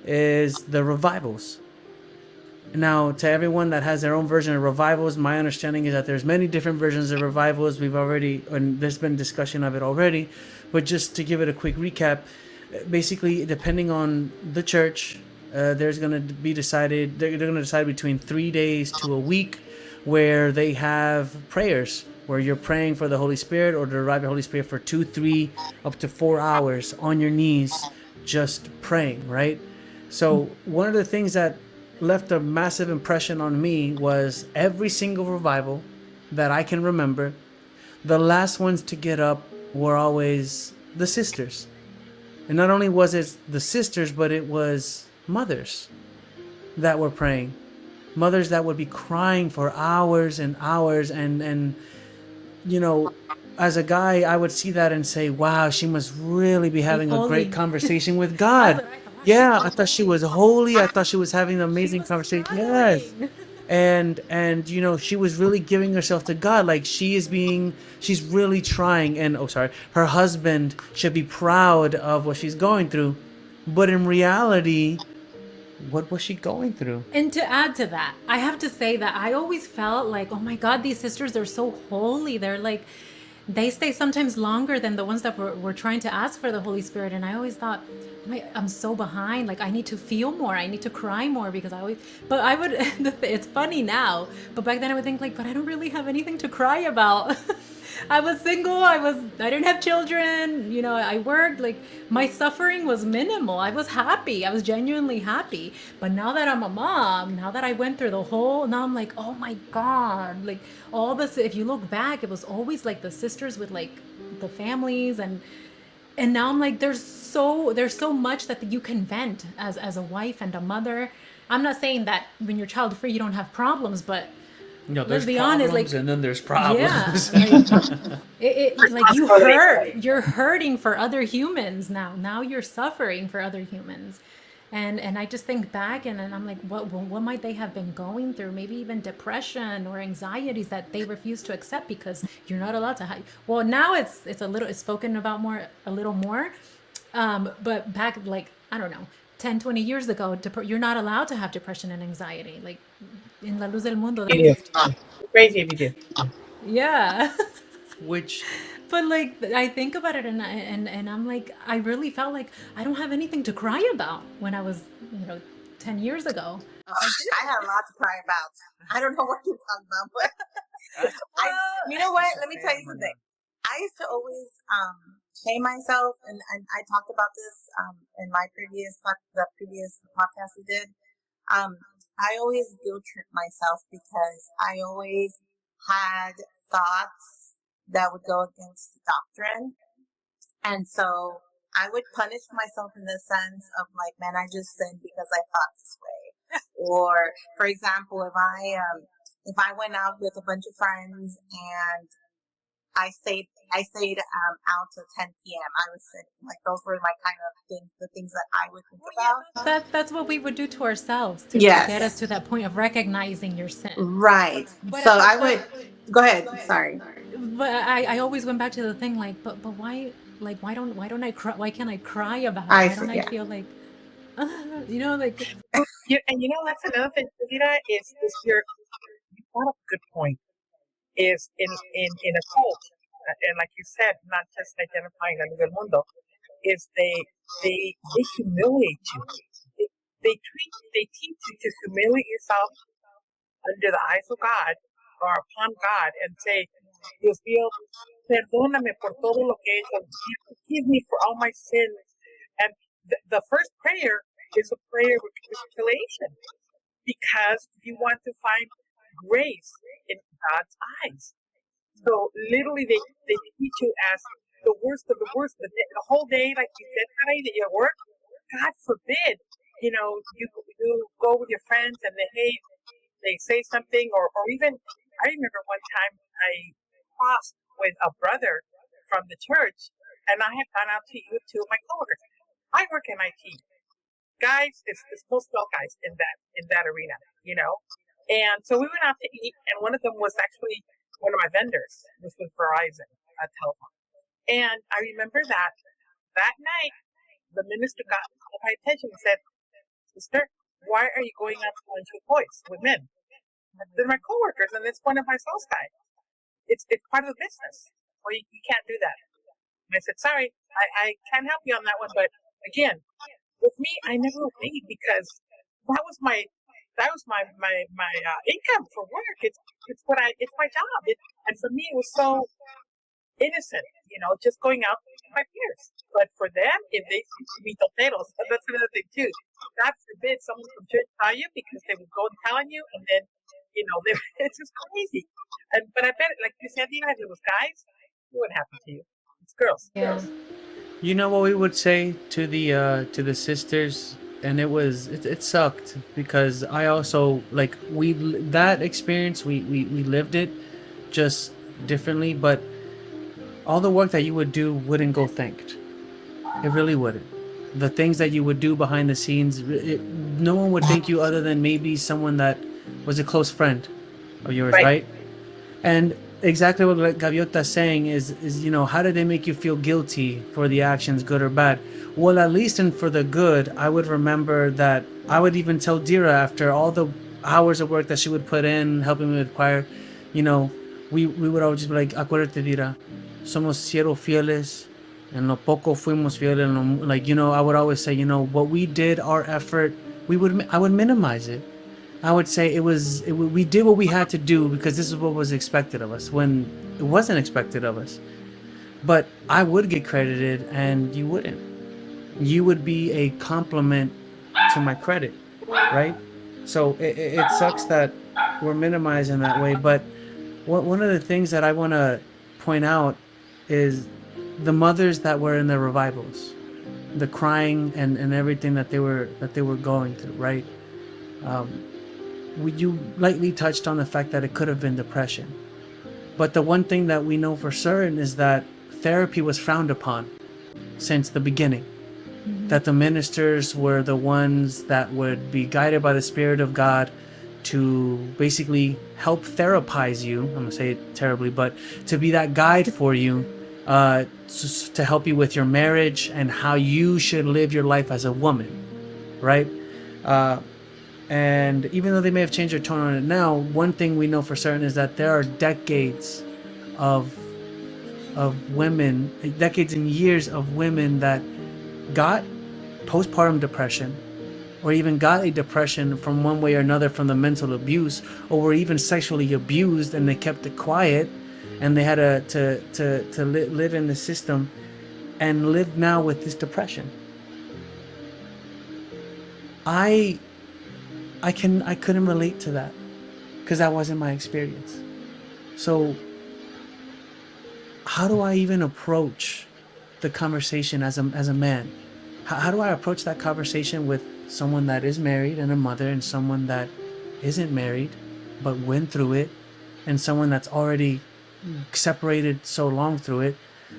is the revivals. Now, to everyone that has their own version of revivals, my understanding is that there's many different versions of revivals. And there's been discussion of it already, but just to give it a quick recap, basically, depending on the church, there's going to be decided. They're going to decide between 3 days to a week, where they have prayers, where you're praying for the Holy Spirit or to arrive the Holy Spirit for 2, 3, up to 4 hours on your knees, just praying, right? So one of the things that left a massive impression on me was every single revival that I can remember, the last ones to get up were always the sisters. And not only was it the sisters, but it was mothers that were praying. Mothers that would be crying for hours and hours. And you know, as a guy, I would see that and say, wow, she must really be having a great holy. conversation with God. That's what I thought. Yeah, I thought she was holy. I thought she was having an She amazing was conversation. Yes. struggling. And she was really giving herself to God. Like she's really trying. And oh, sorry, her husband should be proud of what she's going through. But in reality, what was she going through? And to add to that, I have to say that I always felt like, oh my God, these sisters are so holy. They're like, they stay sometimes longer than the ones that were trying to ask for the Holy Spirit. And I always thought, I'm so behind. Like, I need to feel more. I need to cry more because but I would, it's funny now, but back then I would think, like, but I don't really have anything to cry about. I was single. I didn't have children. I worked. Like, my suffering was minimal. I was happy. I was genuinely happy. But now that I'm a mom, now that I went through now I'm like, oh my God. Like, all this, if you look back, it was always like the sisters with like the families, and now I'm like, there's so much that you can vent as a wife and a mother. I'm not saying that when you're child free you don't have problems, but No, let's there's be problems, honest, like, and then there's yeah, problems. like like you Totally hurt, agree. you're hurting for other humans now. Now you're suffering for other humans. And I just think back, and I'm like, what might they have been going through? Maybe even depression or anxieties that they refuse to accept because you're not allowed to hide. Well, now it's spoken about a little more. But back, like, I don't know, 10, 20 years ago, you're not allowed to have depression and anxiety. Like in La Luz del Mundo, You that's, do. Crazy if you do. yeah. Which But like I think about it, and I'm like, I really felt like I don't have anything to cry about when I was 10 years ago. I had a lot to cry about. I don't know what you're talking about, but I, you know what? Let me tell you something. I used to always shame myself, and I talked about this in my the previous podcast we did. I always guilt trip myself because I always had thoughts that would go against the doctrine, and so I would punish myself in the sense of like, man, I just sinned because I thought this way. Or, for example, if I went out with a bunch of friends and I stayed I stayed out till 10 p.m. I was sitting. Like those were my kind of things, the things that I would think Well, yeah, about. that's what we would do to ourselves to get us Yes. to that point of recognizing your sins. Right. But So I but would go ahead. Sorry. but I always went back to the thing like but why, like why don't I cry, why can't I cry about it, I why see. don't I Yeah. feel like you know, like And that's another thing, Dira, is you brought up a good point. Is in a cult, and like you said, not just identifying the Luz del Mundo, is they humiliate you. They, they teach you to humiliate yourself under the eyes of God or upon God and say, Dios mío, perdóname por todo lo que he hecho. Forgive me for all my sins. And the first prayer is a prayer of reconciliation because you want to find grace in God's eyes. So literally, they teach you as the worst of the worst. The whole day, like you said, Sarai, that you work, God forbid, you go with your friends and they say something, or even I remember one time I crossed with a brother from the church, and I had gone out to eat with two of my coworkers. I work in IT. Guys, it's most all guys in that arena. And so we went out to eat, and one of them was actually one of my vendors, which was Verizon, a telephone. And I remember that night, the minister called my attention and said, "Sister, why are you going out to lunch with boys, with men? They're my coworkers, and it's one of my sales guys. It's part of the business. Or you can't do that." And I said, "Sorry, I can't help you on that one, but again, with me, I never obeyed because that was my income for work. It's my job. And for me, it was so innocent, just going out with my peers. But for them, if they see mitoteros, that's another thing too. God forbid someone from church saw you because they would go and tell on you, and then it's just crazy. But I bet, like you said, if it was guys, it wouldn't happen to you. It's girls. yeah. You know what we would say to the sisters, and it sucked because I also like we that experience we lived it just differently, but all the work that you would do wouldn't go thanked. It really wouldn't. The things that you would do behind the scenes, no one would thank you other than maybe someone that was a close friend of yours, Right. right? And exactly what Gaviota's saying is how did they make you feel guilty for the actions, good or bad? Well, at least in for the good, I would remember that I would even tell Dira after all the hours of work that she would put in helping me with choir, you know, we would always be like, acuérdate, Dira, somos siervos fieles, en lo poco fuimos fieles, en lo, like, I would always say, what we did, our effort, I would minimize it. I would say we did what we had to do because this is what was expected of us when it wasn't expected of us. But I would get credited and you wouldn't. You would be a compliment to my credit, right? So it sucks that we're minimized in that way. But one of the things that I want to point out is the mothers that were in the revivals, the crying and everything that they were going through, right? You lightly touched on the fact that it could have been depression. But the one thing that we know for certain is that therapy was frowned upon since the beginning. That the ministers were the ones that would be guided by the Spirit of God to basically help therapize you. I'm going to say it terribly, but to be that guide for you, to help you with your marriage and how you should live your life as a woman, right? And even though they may have changed their tone on it now, one thing we know for certain is that there are decades of women, decades and years of women that got postpartum depression, or even got a depression from one way or another from the mental abuse, or were even sexually abused and they kept it quiet, and they had to live in the system and live now with this depression. I couldn't relate to that because that wasn't my experience. So how do I even approach the conversation as a man? How do I approach that conversation with someone that is married and a mother, and someone that isn't married but went through it, and someone that's already separated so long through it.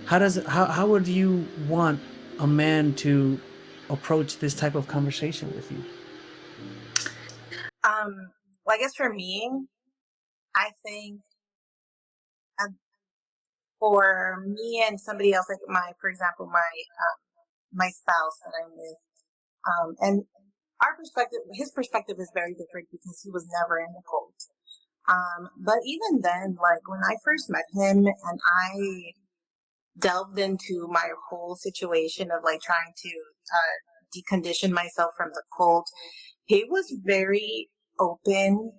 How would you want a man to approach this type of conversation with you? Well, I guess for me, I think uh, for me and somebody else, like for example, my spouse that I'm with, and his perspective is very different because he was never in the cult. But even then, like when I first met him and I delved into my whole situation of like trying to decondition myself from the cult, he was very open,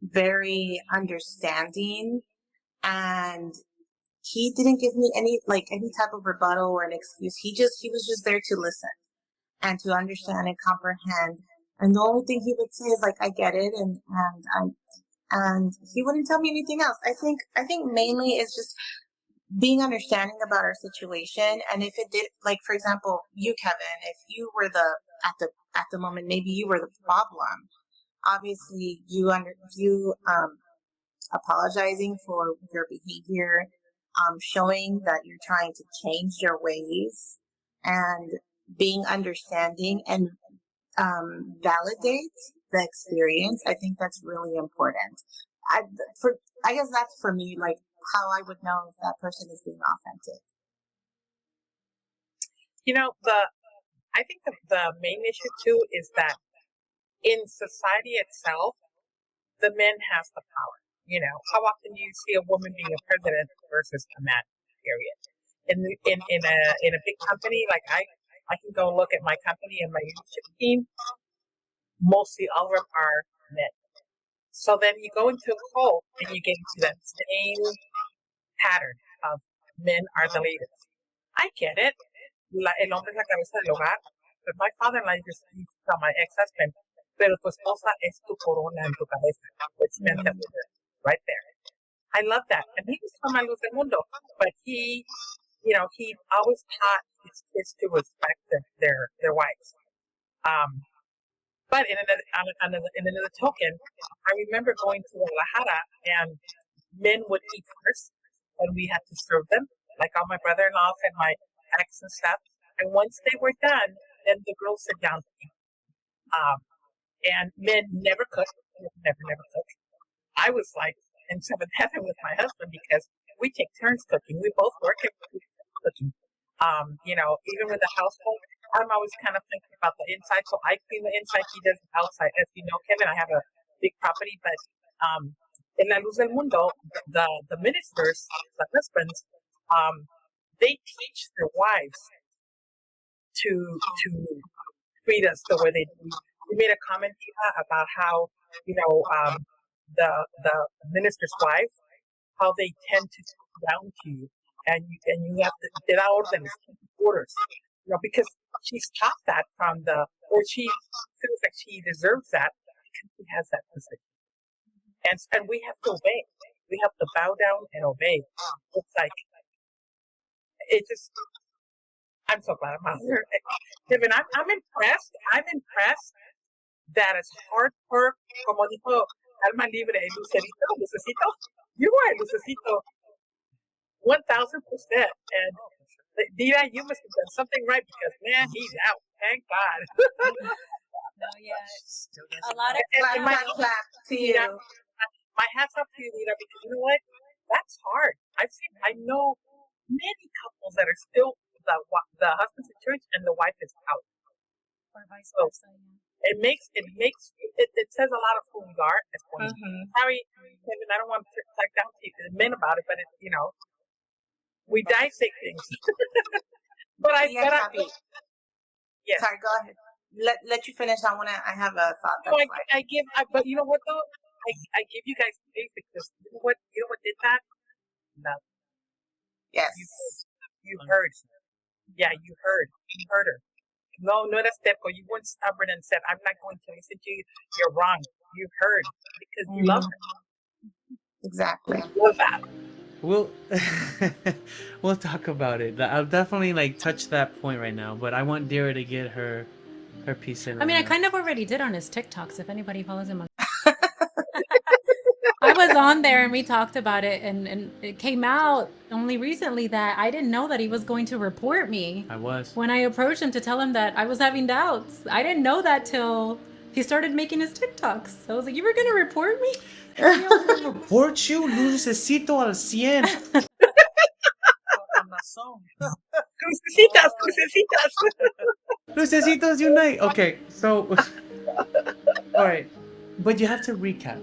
very understanding, and he didn't give me any type of rebuttal or an excuse. He was just there to listen and to understand and comprehend. And the only thing he would say is like, I get it, and he wouldn't tell me anything else. I think mainly it's just being understanding about our situation. And if it did, like for example, you, Kevin, if you were at the moment, maybe you were the problem. Obviously, you apologizing for your behavior, showing that you're trying to change your ways, and being understanding and validate the experience. I think that's really important. I I guess that's for me, like how I would know if that person is being authentic. I think the main issue too is that in society itself, the men has the power. How often do you see a woman being a president versus a man? Period. In a big company, like I can go look at my company and my leadership team. Mostly all of them are men. So then you go into a cult and you get into that same pattern of men are the leaders. I get it. El hombre es la cabeza del hogar. But my father-in-law used to tell my ex-husband, pero tu esposa es tu corona en tu cabeza, which meant that right there. I love that. And he was from Luz del Mundo, but he always taught his kids to respect their wives. But in another token, I remember going to Guadalajara and men would eat first and we had to serve them, like all my brother-in-laws and my ex and stuff. And once they were done, then the girls sit down to eat. And men never cooked, never cooked. I was like in seventh heaven with my husband because we take turns cooking. We both work at cooking. Even with the household, I'm always kind of thinking about the inside. So I clean the inside, he does the outside. As you know, Kevin, I have a big property, but in La Luz del Mundo, the ministers, the husbands, they teach their wives to treat us the way they do. We made a comment about how the minister's wife, how they tend to talk down to you, and you have to get out of them orders, because she's taught that or she feels like she deserves that because she has that position, and we have to obey. We have to bow down and obey. It's like I'm so glad I'm out here. Kevin, I'm impressed. I'm impressed that it's hard work, como dijo Alma Libre, Lucecito. You are Lucecito 1,000%. And Dira, you must have done something right because, man, he's out. Thank God. No, yeah. A lot of clap to you. My hat's off to you, Dira, because you know what? That's hard. I know many couples that are still the husband's in church and the wife is out. Or vice versa. It says a lot of who we are as women. Sorry, Kevin, I don't want to talk down to men about it, but we dissect things. but I yes. Sorry, go ahead. Let you finish. I have a thought. But you know what though? I give you guys space because you know what did that? No. Yes. You heard. Yeah, you heard her. No eras terco. You weren't stubborn and said, I'm not going to listen to you. You're wrong. You heard because you love her. Exactly. Love that. We'll talk about it. I'll definitely touch that point right now, but I want Dira to get her piece in. I mean, I kind of already did on his TikToks. If anybody follows him on. I was on there and we talked about it, and it came out only recently that I didn't know that he was going to report me. I was. When I approached him to tell him that I was having doubts. I didn't know that till he started making his TikToks. So I was like, you were gonna report me? Report you, Lucecito al 100. Crucecitas, crucecitas. Lucecitos unite. Okay, so all right, but you have to recap.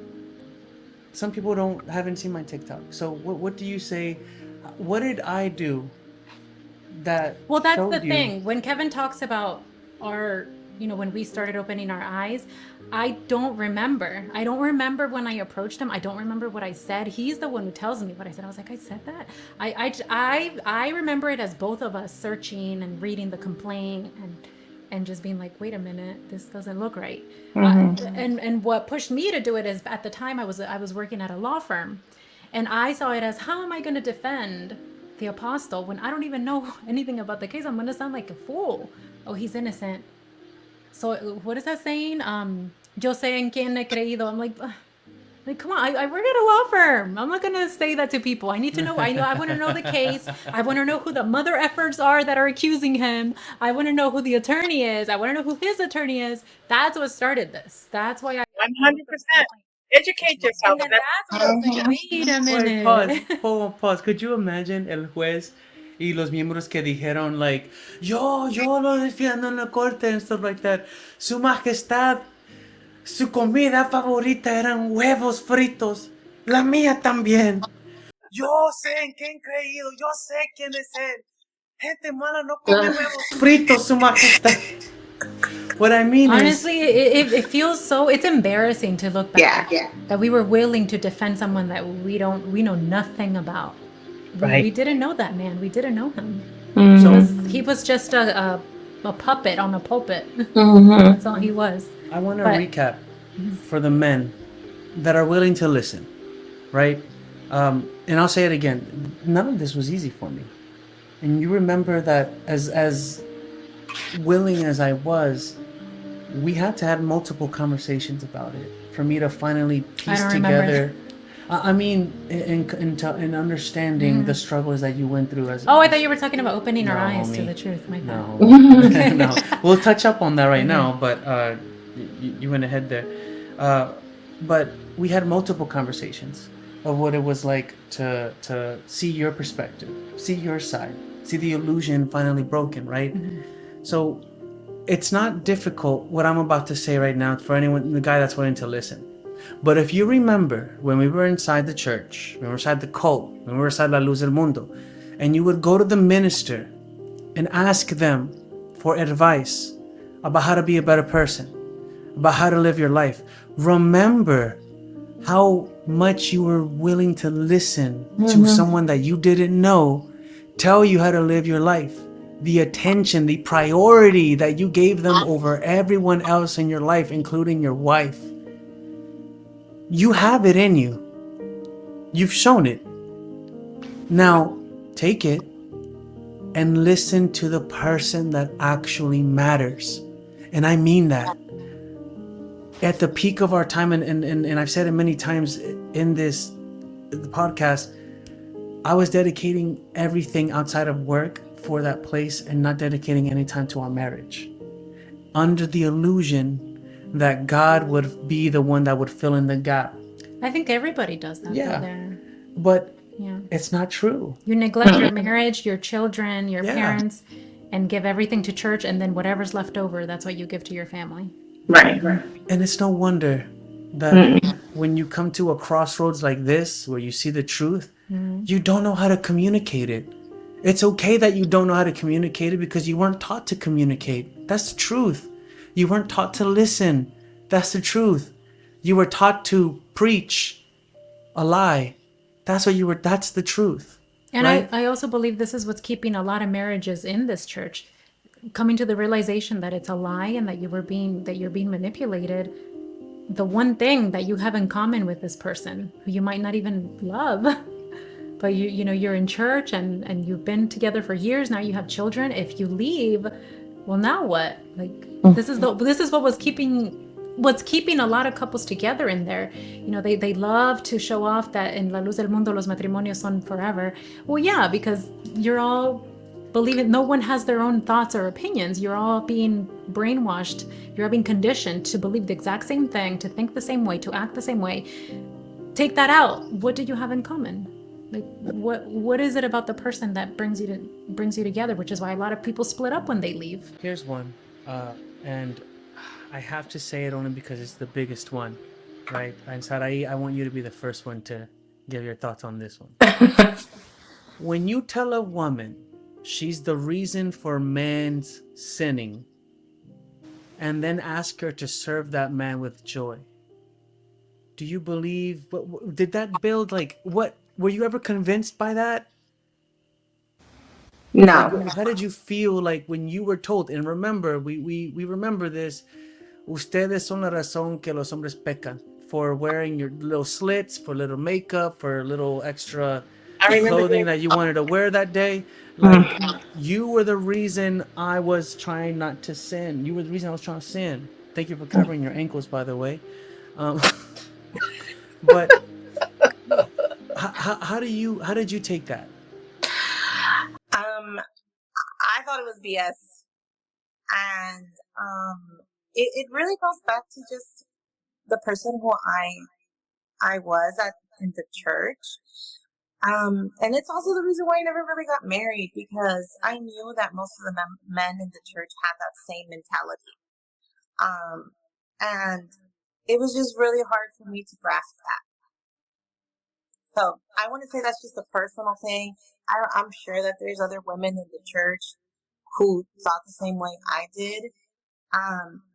Some people haven't seen my TikTok. So what do you say? What did I do that Well, that's showed the you? thing. When Kevin talks about our, when we started opening our eyes, I don't remember. I don't remember when I approached him. I don't remember what I said. He's the one who tells me what I said. I was like, I said that. I remember it as both of us searching and reading the complaint and just being like, wait a minute, this doesn't look right. And what pushed me to do it is at the time I was working at a law firm, and I saw it as, how am I going to defend the apostle when I don't even know anything about the case? I'm going to sound like a fool. Oh, he's innocent. So what is that saying? Yo sé en quién he creído. I'm like, come on, I work at a law firm. I'm not going to say that to people. I need to know. I want to know the case. I want to know who the mother effers are that are accusing him. I want to know who the attorney is. I want to know who his attorney is. That's what started this. That's why 100%. Educate yourself. And then that's when I was like, wait a minute. Wait, pause. Could you imagine el juez y los miembros que dijeron like, yo lo defiendo en la corte and stuff like that. Su majestad, su comida favorita eran huevos fritos. La mía también. Yo sé en quién creído. Yo sé quién es él. Gente mala no come huevos fritos, su majestad. What I mean honestly, is, it feels so, it's embarrassing to look back that we were willing to defend someone that we know nothing about. We didn't know that man. We didn't know him. So he was just a puppet on a pulpit. That's all he was. I want to recap for the men that are willing to listen, right? And I'll say it again. None of this was easy for me. And you remember that as willing as I was, we had to have multiple conversations about it for me to finally piece together. I mean, in understanding the struggles that you went through as. I thought you were talking about opening our eyes to the truth. My bad. No, no. We'll touch up on that right now, but you went ahead there. But we had multiple conversations of what it was like to see your perspective, see your side, see the illusion finally broken, right? So it's not difficult what I'm about to say right now for anyone, the guy that's willing to listen. But if you remember when we were inside the church, when we were inside the cult, when we were inside La Luz del Mundo, and you would go to the minister and ask them for advice about how to be a better person, about how to live your life, remember how much you were willing to listen to someone that you didn't know tell you how to live your life. The attention, the priority that you gave them over everyone else in your life, including your wife. You have it in you. You've shown it. Now, take it and listen to the person that actually matters. And I mean that. At the peak of our time, and I've said it many times in this podcast, I was dedicating everything outside of work for that place and not dedicating any time to our marriage, under the illusion that God would be the one that would fill in the gap. I think everybody does that. But it's not true. You neglect your marriage, your children, your parents, and give everything to church, and then whatever's left over, that's what you give to your family. Right. And it's no wonder that when you come to a crossroads like this, where you see the truth, you don't know how to communicate it. It's okay that you don't know how to communicate it because you weren't taught to communicate. That's the truth. You weren't taught to listen. That's the truth. You were taught to preach a lie. That's the truth. And right? I also believe this is what's keeping a lot of marriages in this church, coming to the realization that it's a lie and that you're being manipulated. The one thing that you have in common with this person who you might not even love, but you're in church and you've been together for years. Now you have children. If you leave, well, now what? Like this is what was keeping what's keeping a lot of couples together in there. You know, they love to show off that in La Luz del Mundo los matrimonios son forever. Well, yeah, because you're all believing, no one has their own thoughts or opinions. You're all being brainwashed. You're all being conditioned to believe the exact same thing, to think the same way, to act the same way. Take that out. What do you have in common? Like, what is it about the person that brings you together? Which is why a lot of people split up when they leave. Here's one, and I have to say it only because it's the biggest one, right? And Sarai, I want you to be the first one to give your thoughts on this one. When you tell a woman she's the reason for man's sinning, and then ask her to serve that man with joy, do you believe? Did that build, like, what? Were you ever convinced by that? Like, No. how did you feel like when you were told? And remember, we remember this. Ustedes son la razón que los hombres pecan, for wearing your little slits, for little makeup, for little extra clothing that you wanted to wear that day. Like, you were the reason I was trying not to sin. You were the reason I was trying to sin. Thank you for covering your ankles, by the way. But how did you take that? I thought it was BS, and it really goes back to just the person who I was in the church. And it's also the reason why I never really got married, because I knew that most of the men in the church had that same mentality. And it was just really hard for me to grasp that. So I want to say that's just a personal thing. I'm sure that there's other women in the church who thought the same way I did.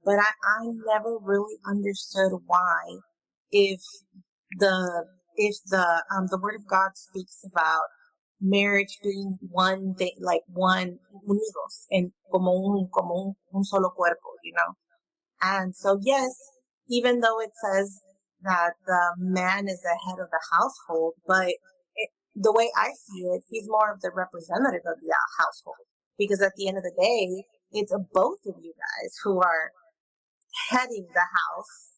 But I never really understood why, if the word of God speaks about marriage being one thing, like one, unidos, and como un solo cuerpo, you know? And so, yes, even though it says that the man is the head of the household, but the way I see it, he's more of the representative of the household. Because at the end of the day, it's both of you guys who are heading the house,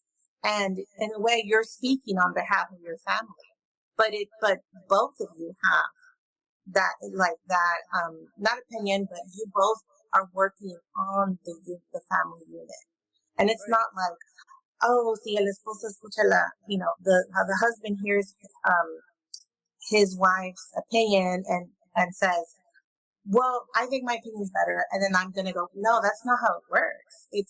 and in a way you're speaking on behalf of your family, but both of you have that, like that, not opinion, but you both are working on the family unit. And it's not like, oh, si el esposo escucha how the husband hears his wife's opinion and says, well, I think my opinion is better, and then I'm going to go, no, that's not how it works. It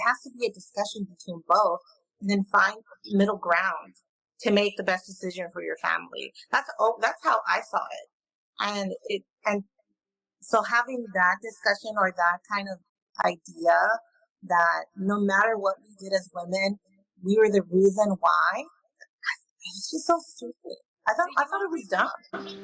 has to be a discussion between both, and then find middle ground to make the best decision for your family. That's how I saw it. And so having that discussion, or that kind of idea that no matter what we did as women, we were the reason why, it's just so stupid. I thought it was dumb.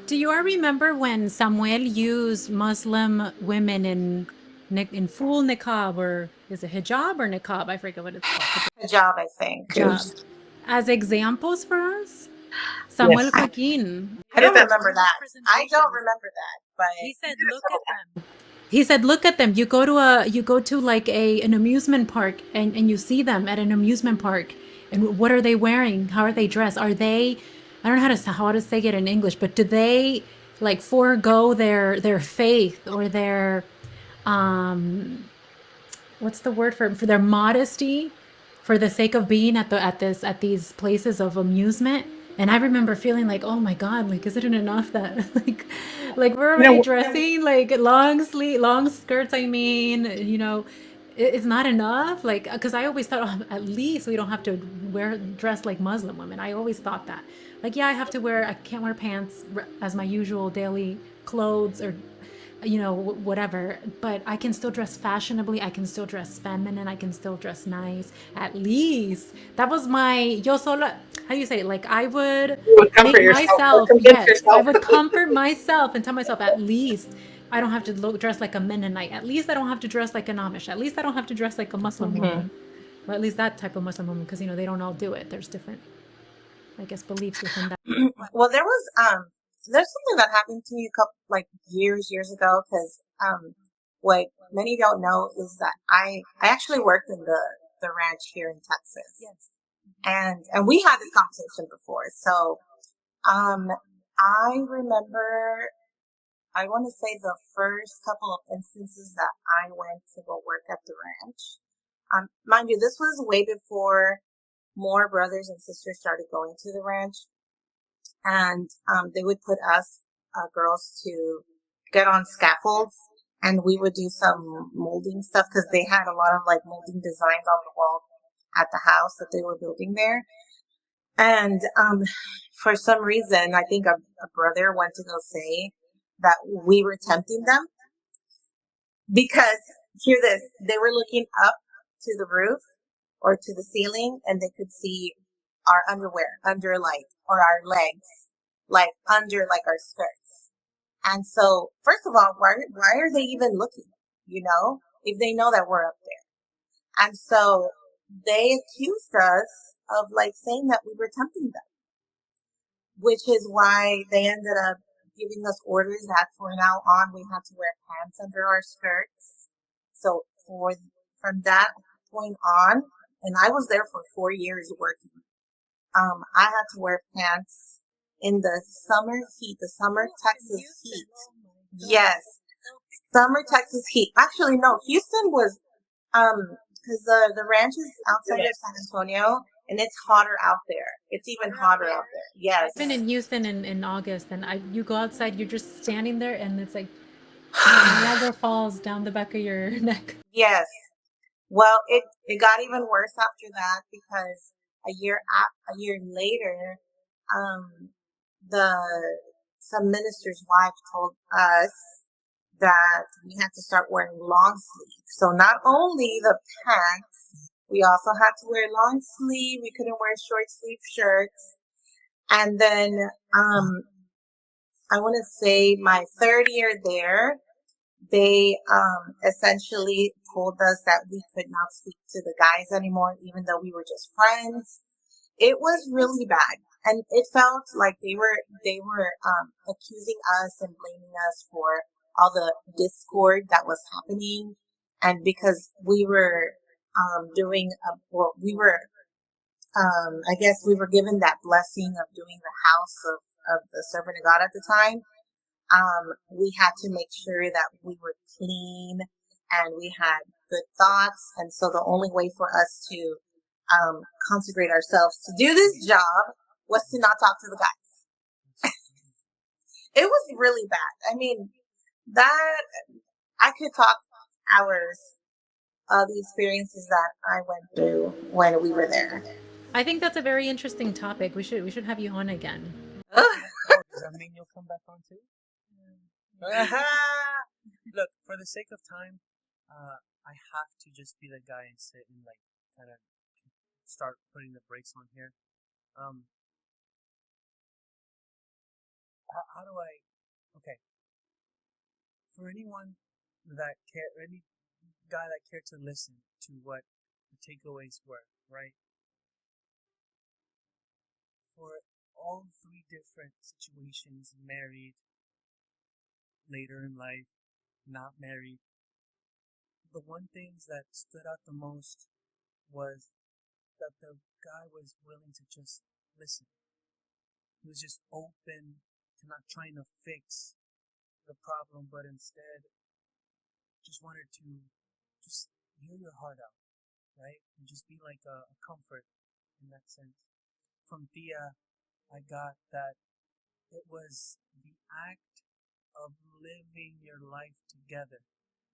Do you all remember when Samuel used Muslim women in full niqab, or is it hijab or niqab? I forget what it's called. Hijab, I think. Hijab. As examples for us? Samuel Joaquin. I don't remember that. I don't remember that. But he said, "Look at them." He said, "Look at them. You go to like an amusement park, and you see them at an amusement park, and what are they wearing? How are they dressed? Are they? I don't know how to say it in English, but do they like forego their faith, or their what's the word for their modesty, for the sake of being at these places of amusement?" And I remember feeling like, oh my God, like, isn't it enough that like we're already dressing like long skirts? I mean, it's not enough. Like, because I always thought, oh, at least we don't have to dress like Muslim women. I always thought that. Like, yeah, I can't wear pants as my usual daily clothes, or whatever, but I can still dress fashionably. I can still dress feminine. I can still dress nice. At least that was my yo sola. How do you say it? Like, I would make myself. Yes, I would comfort myself and tell myself, at least I don't have to dress like a Mennonite. At least I don't have to dress like an Amish. At least I don't have to dress like a Muslim woman. Well, at least that type of Muslim woman, because they don't all do it. There's different, I guess, beliefs within that. Well, there's something that happened to me a couple, like, years ago, because what many don't know is that I actually worked in the the ranch here in Texas. Yes. And we had this conversation before. So, I remember, I want to say the first couple of instances that I went to go work at the ranch. Mind you, this was way before more brothers and sisters started going to the ranch. And they would put us girls to get on scaffolds, and we would do some molding stuff because they had a lot of like molding designs on the wall at the house that they were building there. And for some reason, I think a brother went to go say that we were tempting them because, hear this, they were looking up to the roof or to the ceiling, and they could see our underwear under like, or our legs, like under like our skirts. And so, first of all, why are they even looking, if they know that we're up there? And so they accused us of like saying that we were tempting them, which is why they ended up giving us orders that from now on we had to wear pants under our skirts. So from that point on, and I was there for 4 years working, I had to wear pants in the summer heat, the summer Texas heat. Yes, summer Texas heat. Actually, no, Houston was, because the ranch is outside of San Antonio, and it's hotter out there. It's even hotter out there. Yes. I've been in Houston in August, and you go outside, you're just standing there, and it's like Niagara Falls down the back of your neck. Yes. Well, it got even worse after that because a year later, some minister's wife told us that we had to start wearing long sleeves. So not only the pants, we also had to wear long sleeve. We couldn't wear short sleeve shirts. And then, I want to say my third year there, they essentially told us that we could not speak to the guys anymore, even though we were just friends. It was really bad, and it felt like they were accusing us and blaming us for all the discord that was happening, and because we were I guess we were given that blessing of doing the house of the servant of God at the time. We had to make sure that we were clean and we had good thoughts. And so the only way for us to consecrate ourselves to do this job was to not talk to the guys. It was really bad. I mean, that I could talk hours of the experiences that I went through when we were there. I think that's a very interesting topic. We should have you on again. Does that mean you'll come back on too? Look, for the sake of time, I have to just be the guy and sit and like kind of start putting the brakes on here. How do I? Okay. For anyone that any guy that cared to listen to what the takeaways were, right? For all three different situations, married, later in life, not married, the one things that stood out the most was that the guy was willing to just listen. He was just open to not trying to fix the problem, but instead just wanted to just hear your heart out, right? And just be like a comfort in that sense. From Thea, I got that it was the act of living your life together.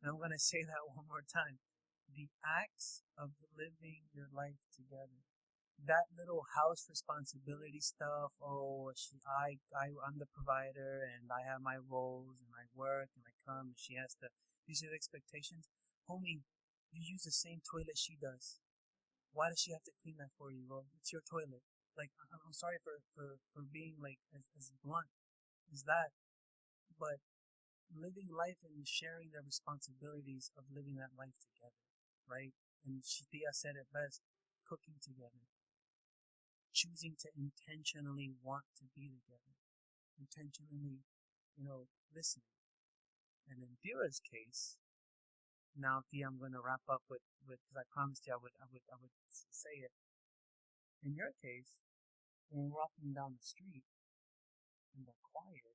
And I'm going to say that one more time. The acts of living your life together. That little house responsibility stuff, I'm the provider and I have my roles and I work and I come and she has to, these are the expectations. Homie, you use the same toilet she does. Why does she have to clean that for you? Well, it's your toilet. Like, I'm sorry for being like as blunt as that, but living life and sharing the responsibilities of living that life together, right? And Thea said it best, cooking together, choosing to intentionally want to be together, intentionally, listening. And in Dira's case, now, Tia, I'm gonna wrap up with because I promised you I would say it. In your case, when we're walking down the street and we're quiet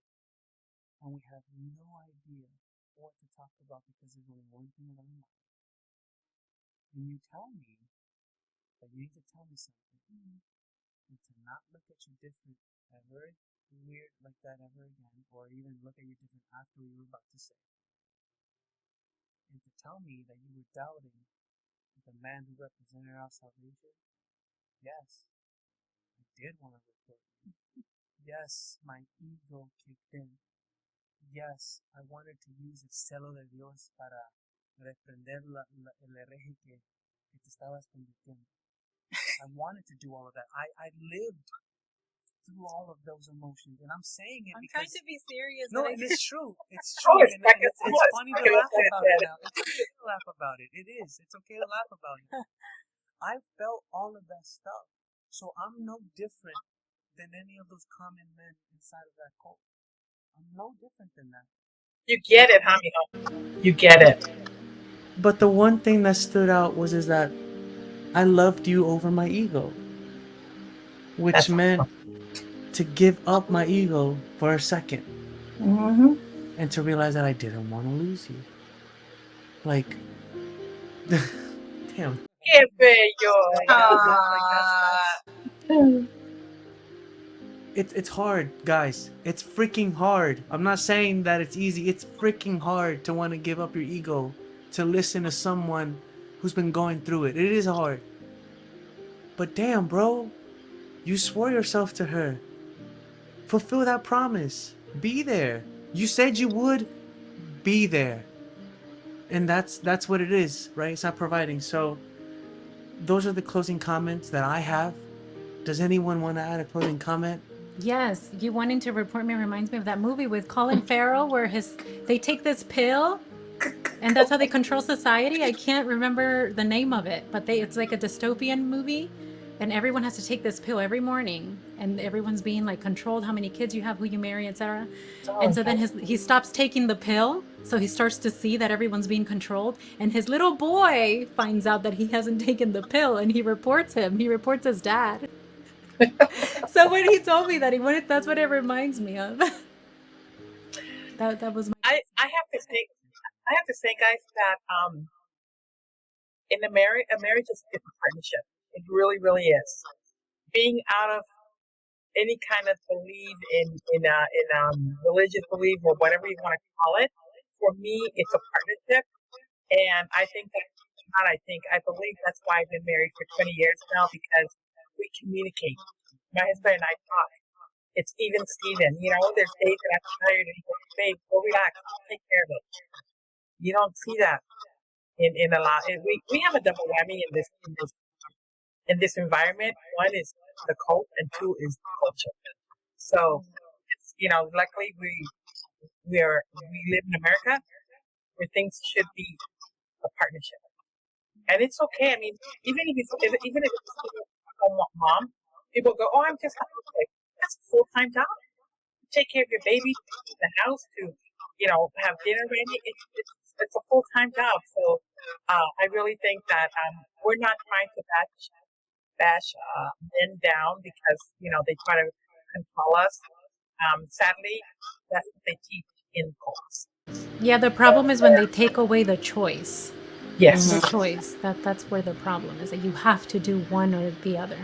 and we have no idea what to talk about because there's only one thing on our mind, and you tell me that you need to tell me something and to not look at you different ever weird like that ever again, or even look at you different after what you were about to say, and to tell me that you were doubting the man who represented our salvation. Yes, I did want to report you. Yes, my ego kicked in. Yes, I wanted to use el celo de Dios para reprender el hereje que te estabas convirtiendo. I wanted to do all of that. I lived through all of those emotions, and I'm saying it I'm because trying to be serious. no, but and it's true. It's Oh, true, it's and like it's funny to laugh about it now. It's okay to laugh about it. It is. It's okay to laugh about it. I felt all of that stuff, so I'm no different than any of those common men inside of that cult. I'm no different than that. You get it, huh, Mijo? You get it. But the one thing that stood out was is that I loved you over my ego, which That's meant to give up my ego for a second Mm-hmm. and to realize that I didn't want to lose you. Like, damn. Qué bello. It's hard, guys. It's freaking hard. I'm not saying that it's easy. It's freaking hard to want to give up your ego to listen to someone who's been going through it. It is hard. But damn, bro, you swore yourself to her. Fulfill that promise. Be there. You said you would be there. And that's what it is, right? It's not providing. So those are the closing comments that I have. Does anyone want to add a closing comment? Yes, you wanting to report me reminds me of that movie with Colin Farrell where they take this pill and that's how they control society. I can't remember the name of it, but it's like a dystopian movie and everyone has to take this pill every morning and everyone's being like controlled, how many kids you have, who you marry, etc. And so then he stops taking the pill, so he starts to see that everyone's being controlled, and his little boy finds out that he hasn't taken the pill and he reports his dad. So when he told me that, that's what it reminds me of. That was my I have to say, guys, that in a marriage is a partnership. It really, really is. Being out of any kind of belief in religious belief or whatever you want to call it, for me, it's a partnership, and I think that not. I believe that's why I've been married for 20 years now because we communicate. My husband and I talk. It's even Steven. There's days that I'm tired and he goes, babe, go relax, I'll take care of it. You don't see that in a lot. We have a double whammy in this environment. One is the cult, and two is the culture. So it's luckily we live in America where things should be a partnership, and it's okay. I mean, even if it's a mom, people go, "Oh, I'm just a housewife." That's a full-time job. Take care of your baby, the house, to have dinner ready. It's a full-time job. So I really think that we're not trying to bash men down because they try to control us. Sadly, that's what they teach in cults. Yeah, the problem is when they take away the choice. Yes, The choice. That's where the problem is, that you have to do one or the other.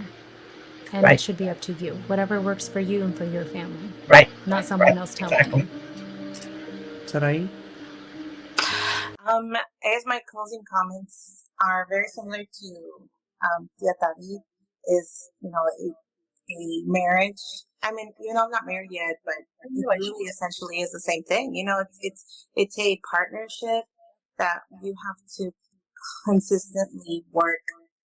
And right, it should be up to you. Whatever works for you and for your family. right, Not someone else telling exactly. you. Sarai? I guess my closing comments are very similar to Tia David. Is a marriage. I mean, I'm not married yet, but it really essentially is the same thing. It's a partnership that you have to consistently work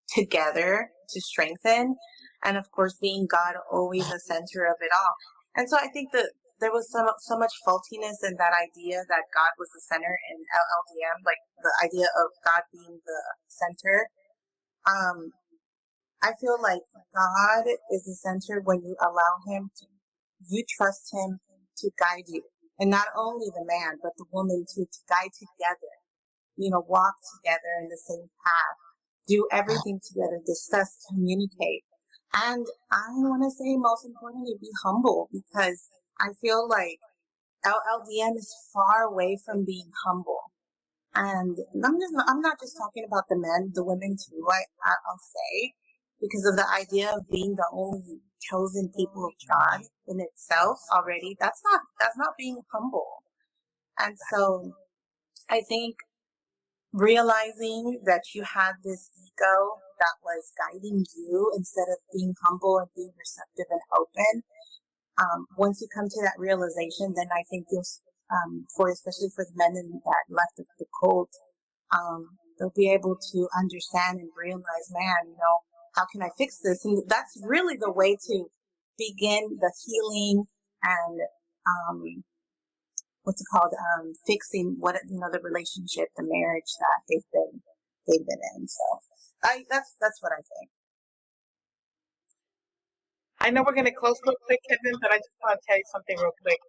together to strengthen, and of course, being God always the center of it all. And so I think that there was so much faultiness in that idea that God was the center in LLDM, like the idea of God being the center. I feel like God is the center when you allow you trust him to guide you. And not only the man, but the woman too, to guide together. walk together in the same path, do everything together, discuss, communicate. And I want to say, most importantly, be humble, because I feel like LLDM is far away from being humble. And I'm not just talking about the men, the women too, I'll say, because of the idea of being the only chosen people of God in itself already. That's not being humble. And so I think realizing that you had this ego that was guiding you instead of being humble and being receptive and open, once you come to that realization, then I think you'll, especially for the men that left the cult, they'll be able to understand and realize, man, how can I fix this? And that's really the way to begin the healing and, fixing the relationship, the marriage that they've been in. So that's what I think. I know we're going to close real quick, Kevin, but I just want to tell you something real quick.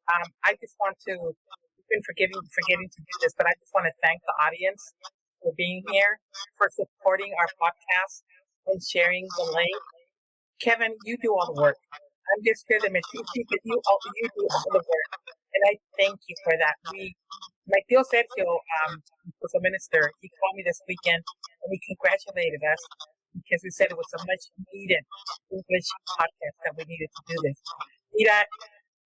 I just want to, you've been forgetting to do this, but I just want to thank the audience for being here, for supporting our podcast and sharing the link. Kevin, you do all the work. I'm just here to Metici, but you do all the work. And I thank you for that. My tío Sergio was a minister. He called me this weekend and he congratulated us because we said it was a much needed English podcast that we needed to do this. Dira,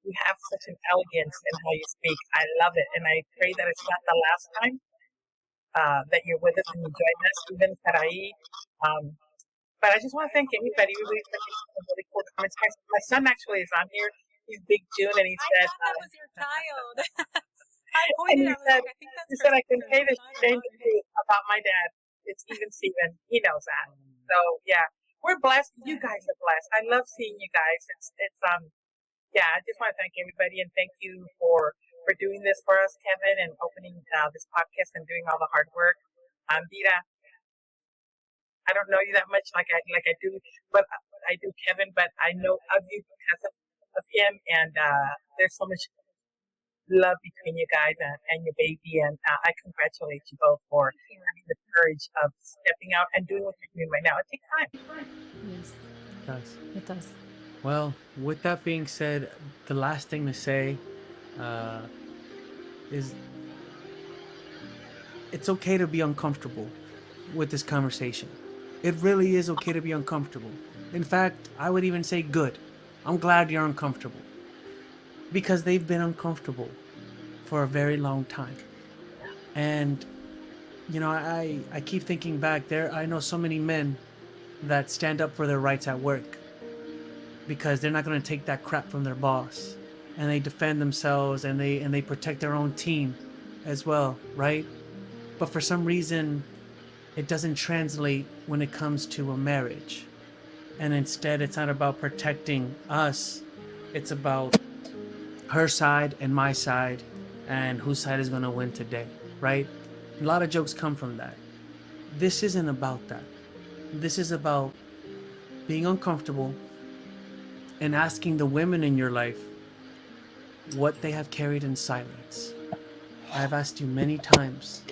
you have such an elegance in how you speak. I love it. And I pray that it's not the last time that you're with us and you join us, even Sarai. But I just want to thank everybody. We really appreciate some really cool comments. My son actually is on here. He's Big June, and he said, that was your child. and he said, I can say the same thing about my dad. It's even Steven. He knows that. So yeah, we're blessed. You guys are blessed. I love seeing you guys. I just want to thank everybody and thank you for doing this for us, Kevin, and opening this podcast and doing all the hard work. Dira, I don't know you that much like I do, but I do Kevin, but I know of you because of him, and there's so much love between you guys and your baby, and I congratulate you both for having the courage of stepping out and doing what you're doing right now. It takes time. Yes, It does. it does. Well, with that being said, the last thing to say is it's okay to be uncomfortable with this conversation. It really is okay to be uncomfortable. In fact, I would even say good. I'm glad you're uncomfortable. Because they've been uncomfortable for a very long time. And, I keep thinking back there. I know so many men that stand up for their rights at work because they're not going to take that crap from their boss. And they defend themselves and they protect their own team as well, right? But for some reason, it doesn't translate when it comes to a marriage. And instead, it's not about protecting us. It's about her side and my side and whose side is going to win today, right? A lot of jokes come from that. This isn't about that. This is about being uncomfortable and asking the women in your life what they have carried in silence. I've asked you many times,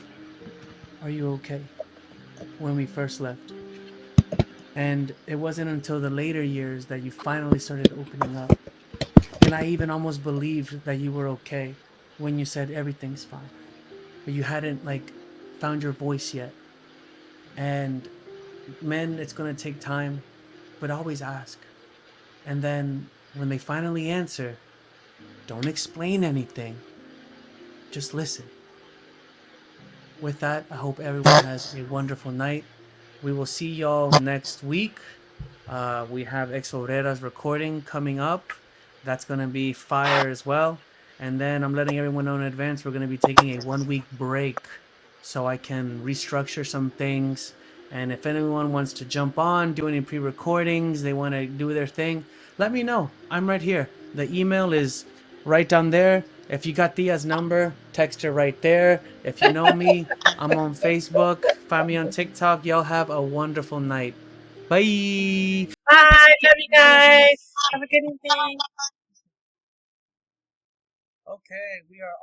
are you okay? When we first left. And it wasn't until the later years that you finally started opening up. And I even almost believed that you were okay when you said everything's fine. But you hadn't found your voice yet. And men, it's gonna take time, but always ask. And then when they finally answer, don't explain anything. Just listen. With that, I hope everyone has a wonderful night. We will see y'all next week. We have Ex Obrera's recording coming up. That's going to be fire as well. And then I'm letting everyone know in advance we're going to be taking a 1 week break so I can restructure some things. And if anyone wants to jump on, do any pre-recordings, they want to do their thing, let me know. I'm right here. The email is right down there. If you got Tia's number, text her right there. If you know me, I'm on Facebook. Find me on TikTok. Y'all have a wonderful night. Bye. Bye. Love you guys. Have a good evening. Okay, we are all